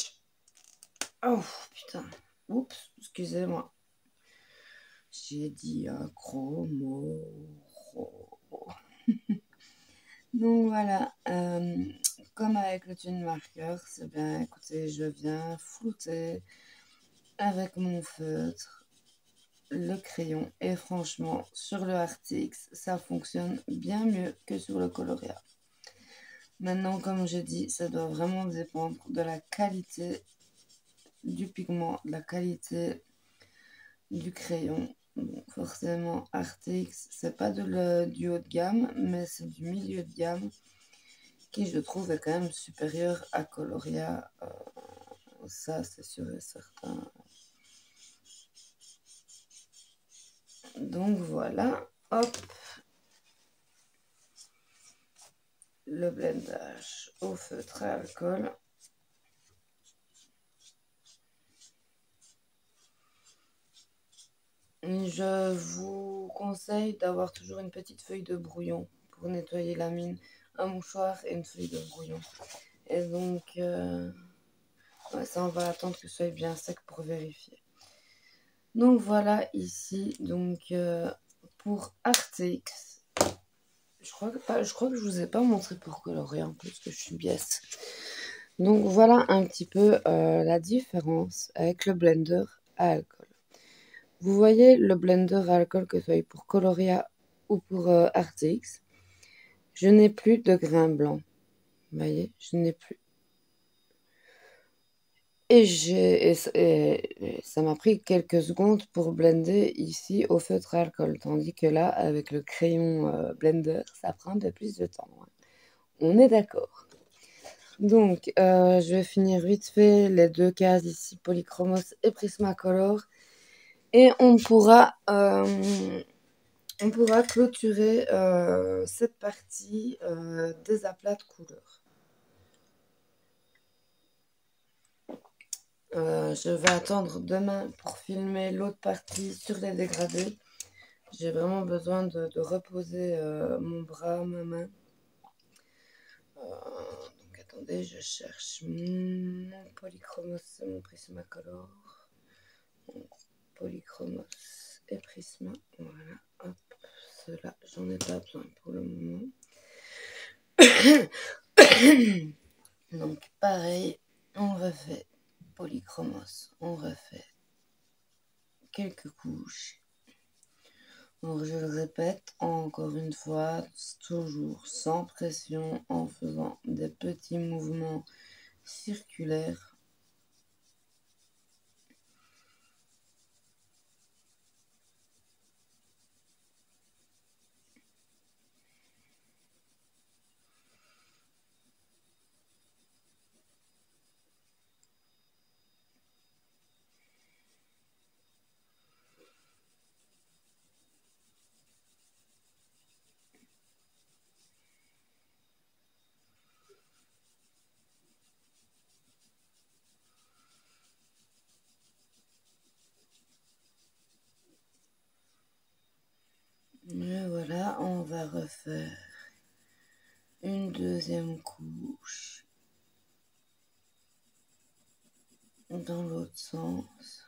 Oh, putain. Oups, excusez-moi. J'ai dit un gros mot. Donc voilà. comme avec le tune marker, c'est bien, écoutez, je viens flouter avec mon feutre le crayon et franchement, sur le Artix, ça fonctionne bien mieux que sur le Coloria. Maintenant, comme je dis, ça doit vraiment dépendre de la qualité du pigment, de la qualité du crayon. Bon, forcément, Artix, c'est pas du haut de gamme, mais c'est du milieu de gamme qui, je trouve, est quand même supérieur à Coloria. Ça, c'est sûr et certain. Donc voilà, hop, le blendage au feutre à alcool. Je vous conseille d'avoir toujours une petite feuille de brouillon pour nettoyer la mine, un mouchoir et une feuille de brouillon. Et donc, ouais, ça, on va attendre que ce soit bien sec pour vérifier. Donc voilà ici, donc pour Artix, je crois que je vous ai pas montré pour colorer en plus, que je suis biaise. Donc voilà un petit peu la différence avec le blender à alcool. Vous voyez le blender à alcool, que ce soit pour Coloria ou pour Artix, je n'ai plus de grains blancs. Vous voyez, je n'ai plus. Et ça m'a pris quelques secondes pour blender ici au feutre à alcool. Tandis que là, avec le crayon blender, ça prend un peu plus de temps. Hein. On est d'accord. Donc, je vais finir vite fait les deux cases ici, Polychromos et Prismacolor. Et on pourra clôturer cette partie des aplats de couleurs. Je vais attendre demain pour filmer l'autre partie sur les dégradés. J'ai vraiment besoin de reposer mon bras, ma main. Donc attendez, je cherche mon Polychromos et mon Prismacolor. Donc, Polychromos et Prisma. Voilà, hop, ceux-là, j'en ai pas besoin pour le moment. Donc pareil, on refait Polychromos, on refait quelques couches. Donc je le répète encore une fois, toujours sans pression, en faisant des petits mouvements circulaires. Et voilà, on va refaire une deuxième couche dans l'autre sens.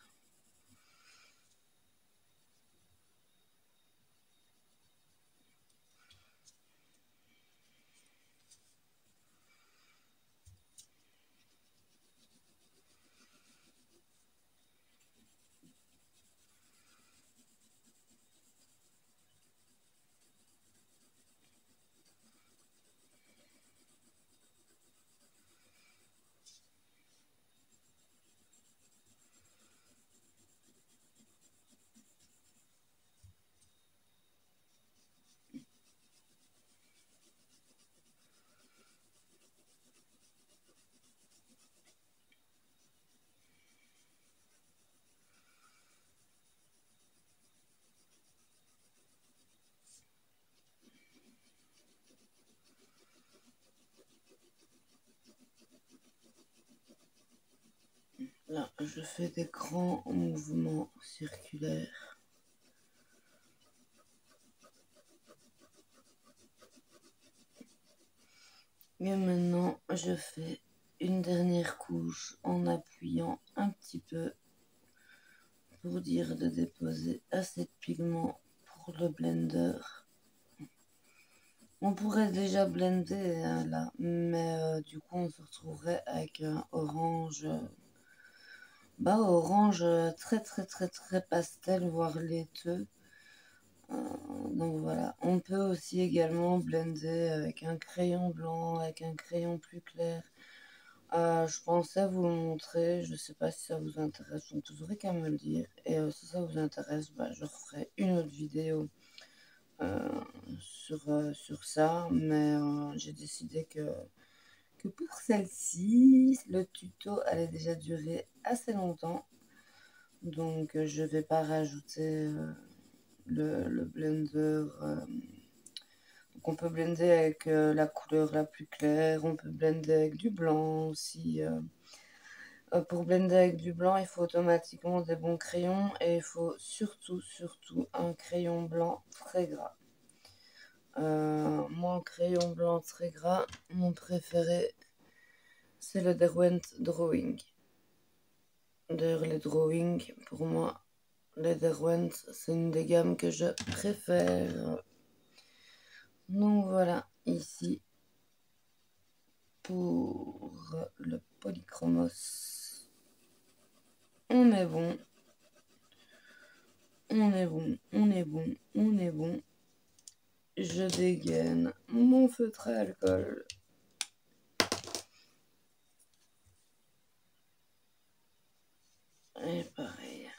Là, je fais des grands mouvements circulaires. Et maintenant, je fais une dernière couche en appuyant un petit peu pour dire de déposer assez de pigment pour le blender. On pourrait déjà blender là, mais du coup on se retrouverait avec un orange, orange très très très très pastel, voire laiteux. Donc voilà, on peut aussi également blender avec un crayon blanc, avec un crayon plus clair. Je pensais vous le montrer, je sais pas si ça vous intéresse, donc vous aurez qu'à me le dire. Et si ça vous intéresse, je referai une autre vidéo sur ça, mais j'ai décidé que pour celle-ci, le tuto allait déjà durer assez longtemps, donc je vais pas rajouter le blender. Donc on peut blender avec la couleur la plus claire, on peut blender avec du blanc aussi. Pour blender avec du blanc, il faut automatiquement des bons crayons et il faut surtout un crayon blanc très gras. Moi, un crayon blanc très gras, mon préféré, c'est le Derwent Drawing. D'ailleurs, les Drawing, pour moi, les Derwent, c'est une des gammes que je préfère. Donc voilà, ici, pour le polychromos, on est bon. On est bon, on est bon, on est bon. Je dégaine mon feutre à alcool. Et pareil.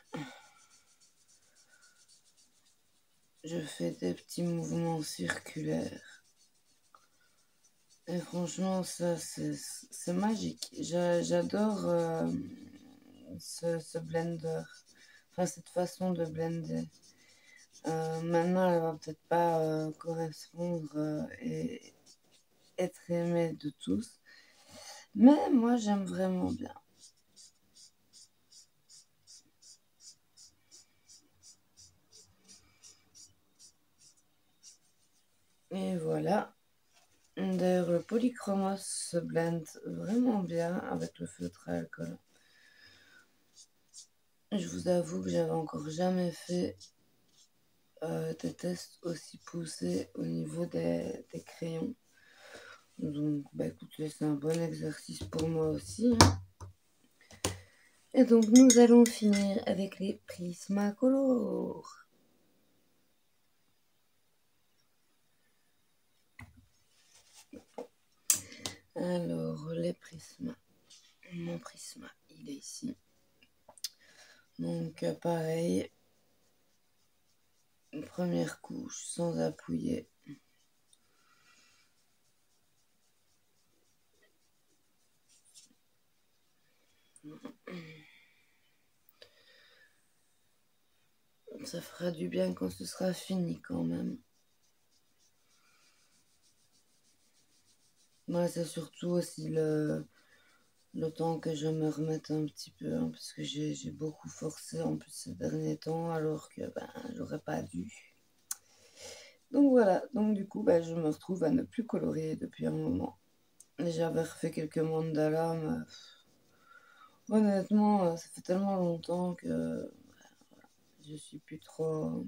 Je fais des petits mouvements circulaires. Et franchement, ça, c'est magique. J'adore ce blender. Enfin, cette façon de blender. Maintenant, elle va peut-être pas correspondre et être aimée de tous. Mais moi, j'aime vraiment bien. Et voilà. D'ailleurs, le polychromos se blende vraiment bien avec le feutre à alcool. Je vous avoue que j'avais encore jamais fait des tests aussi poussés au niveau des crayons. Donc, écoutez, c'est un bon exercice pour moi aussi. Hein. Et donc, nous allons finir avec les Prismacolor. Alors, les prismas. Mon prisma, il est ici. Donc, pareil. Une première couche sans appuyer. Ça fera du bien quand ce sera fini quand même. Moi, c'est surtout aussi le temps que je me remette un petit peu, hein, parce que j'ai beaucoup forcé en plus ces derniers temps, alors que j'aurais pas dû. Donc voilà, donc du coup, je me retrouve à ne plus colorer depuis un moment. J'avais refait quelques mandalas, mais honnêtement, ça fait tellement longtemps que je suis plus trop,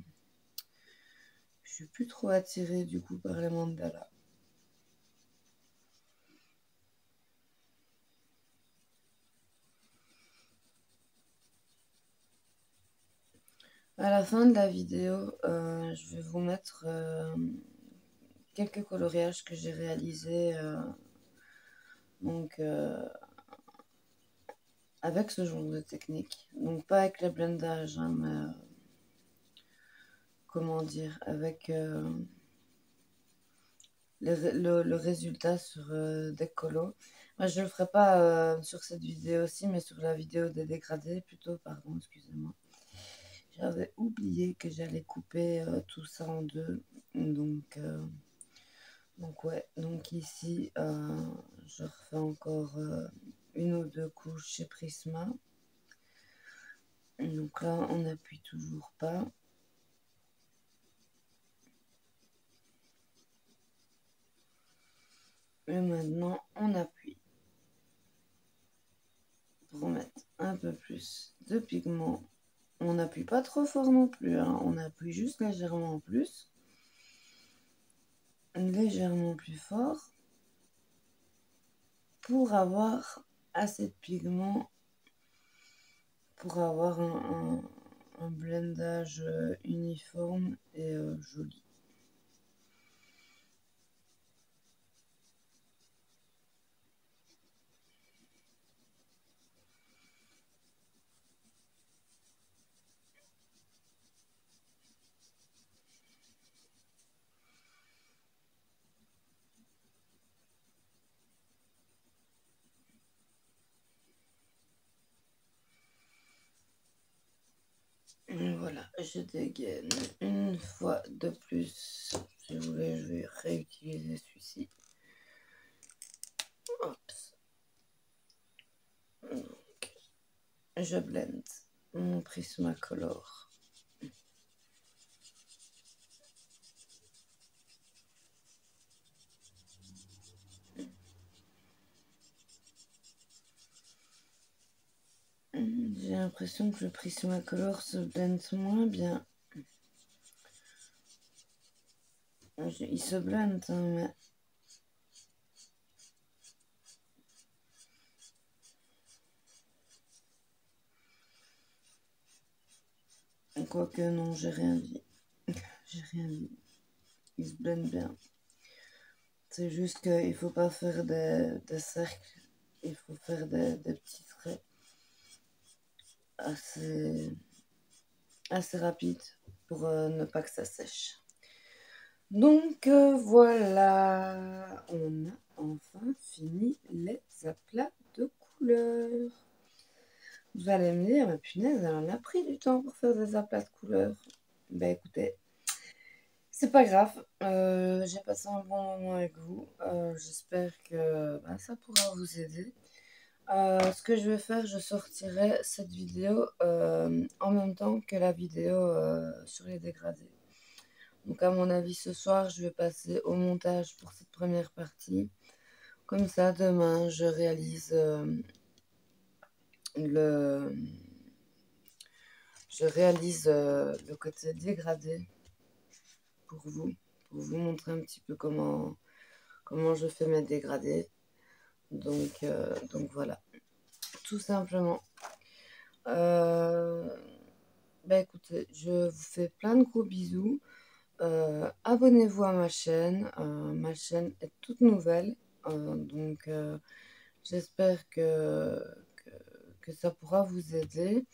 attirée du coup par les mandalas. À la fin de la vidéo, je vais vous mettre quelques coloriages que j'ai réalisés donc avec ce genre de technique. Donc pas avec le blendage, hein, mais comment dire, avec le résultat sur des colos. Moi, je ne le ferai pas sur cette vidéo-ci, mais sur la vidéo des dégradés plutôt, pardon, excusez-moi. J'avais oublié que j'allais couper tout ça en deux. Donc ouais, donc ici, je refais encore une ou deux couches chez Prisma. Donc là, on n'appuie toujours pas. Et maintenant, on appuie pour mettre un peu plus de pigment. On n'appuie pas trop fort non plus, hein. On appuie juste légèrement en plus. légèrement plus fort pour avoir assez de pigments, pour avoir un blendage uniforme et joli. Et voilà, je dégaine une fois de plus. Si vous voulez, je vais réutiliser celui-ci. Hop. Donc, je blende mon Prismacolor. J'ai l'impression que le Prismacolor se blende moins bien. Il se blende, hein, mais quoique non, j'ai rien dit. J'ai rien dit. Il se blende bien. C'est juste qu'il ne faut pas faire des cercles. Il faut faire des petits traits assez rapides pour ne pas que ça sèche. Donc voilà, on a enfin fini les aplats de couleurs. Vous allez me dire, mais punaise, elle en a pris du temps pour faire des aplats de couleurs. Ben écoutez, c'est pas grave, j'ai passé un bon moment avec vous. J'espère que ça pourra vous aider. Ce que je vais faire, je sortirai cette vidéo en même temps que la vidéo sur les dégradés. Donc à mon avis, ce soir, je vais passer au montage pour cette première partie. Comme ça, demain, je réalise le côté dégradé pour vous montrer un petit peu comment je fais mes dégradés. Donc voilà, tout simplement. Écoutez, je vous fais plein de gros bisous. Abonnez-vous à ma chaîne. Ma chaîne est toute nouvelle. Donc j'espère que ça pourra vous aider.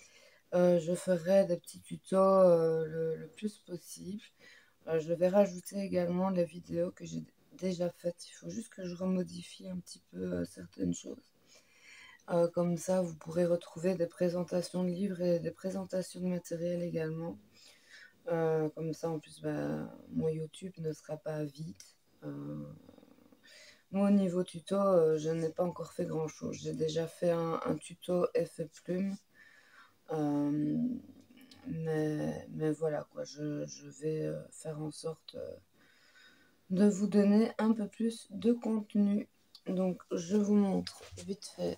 Je ferai des petits tutos le plus possible. Je vais rajouter également les vidéos que j'ai déjà faites. Il faut juste que je remodifie un petit peu certaines choses. Comme ça, vous pourrez retrouver des présentations de livres et des présentations de matériel également. Comme ça, en plus, mon YouTube ne sera pas vide. Moi, au niveau tuto, je n'ai pas encore fait grand-chose. J'ai déjà fait un tuto effet plume. Mais voilà, quoi, je vais faire en sorte de vous donner un peu plus de contenu. Donc, je vous montre vite fait.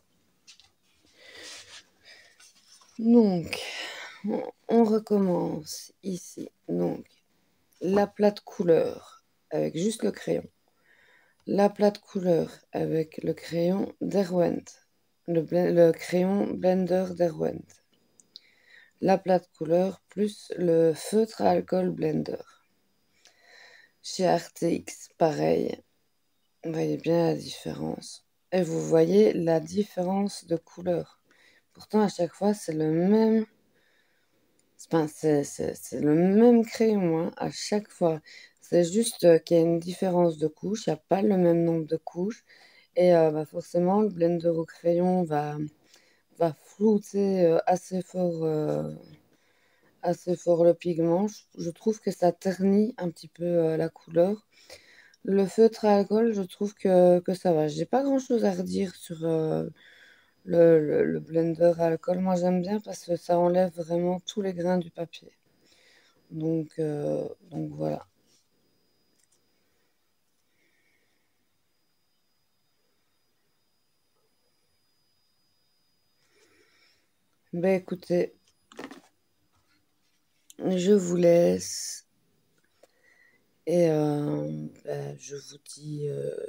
Donc, on recommence ici. Donc, l'aplat de couleur avec juste le crayon. L'aplat de couleur avec le crayon Derwent. Le crayon Blender Derwent. L'aplat de couleur plus le feutre à alcool Blender. Chez RTX, pareil. Vous voyez bien la différence. Et vous voyez la différence de couleur. Pourtant, à chaque fois, c'est le même. Enfin, c'est le même crayon, hein, à chaque fois. C'est juste qu'il y a une différence de couche. Il n'y a pas le même nombre de couches. Et forcément, le blender au crayon va flouter assez fort le pigment. Je trouve que ça ternit un petit peu la couleur. Le feutre à alcool, je trouve que ça va. J'ai pas grand-chose à redire sur le blender à alcool. Moi, j'aime bien parce que ça enlève vraiment tous les grains du papier. Donc voilà. Ben écoutez, je vous laisse Et je vous dis,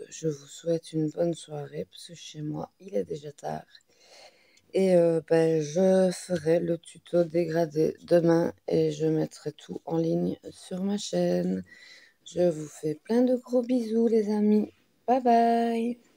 je vous souhaite une bonne soirée parce que chez moi, il est déjà tard. Et je ferai le tuto dégradé demain et je mettrai tout en ligne sur ma chaîne. Je vous fais plein de gros bisous les amis. Bye bye.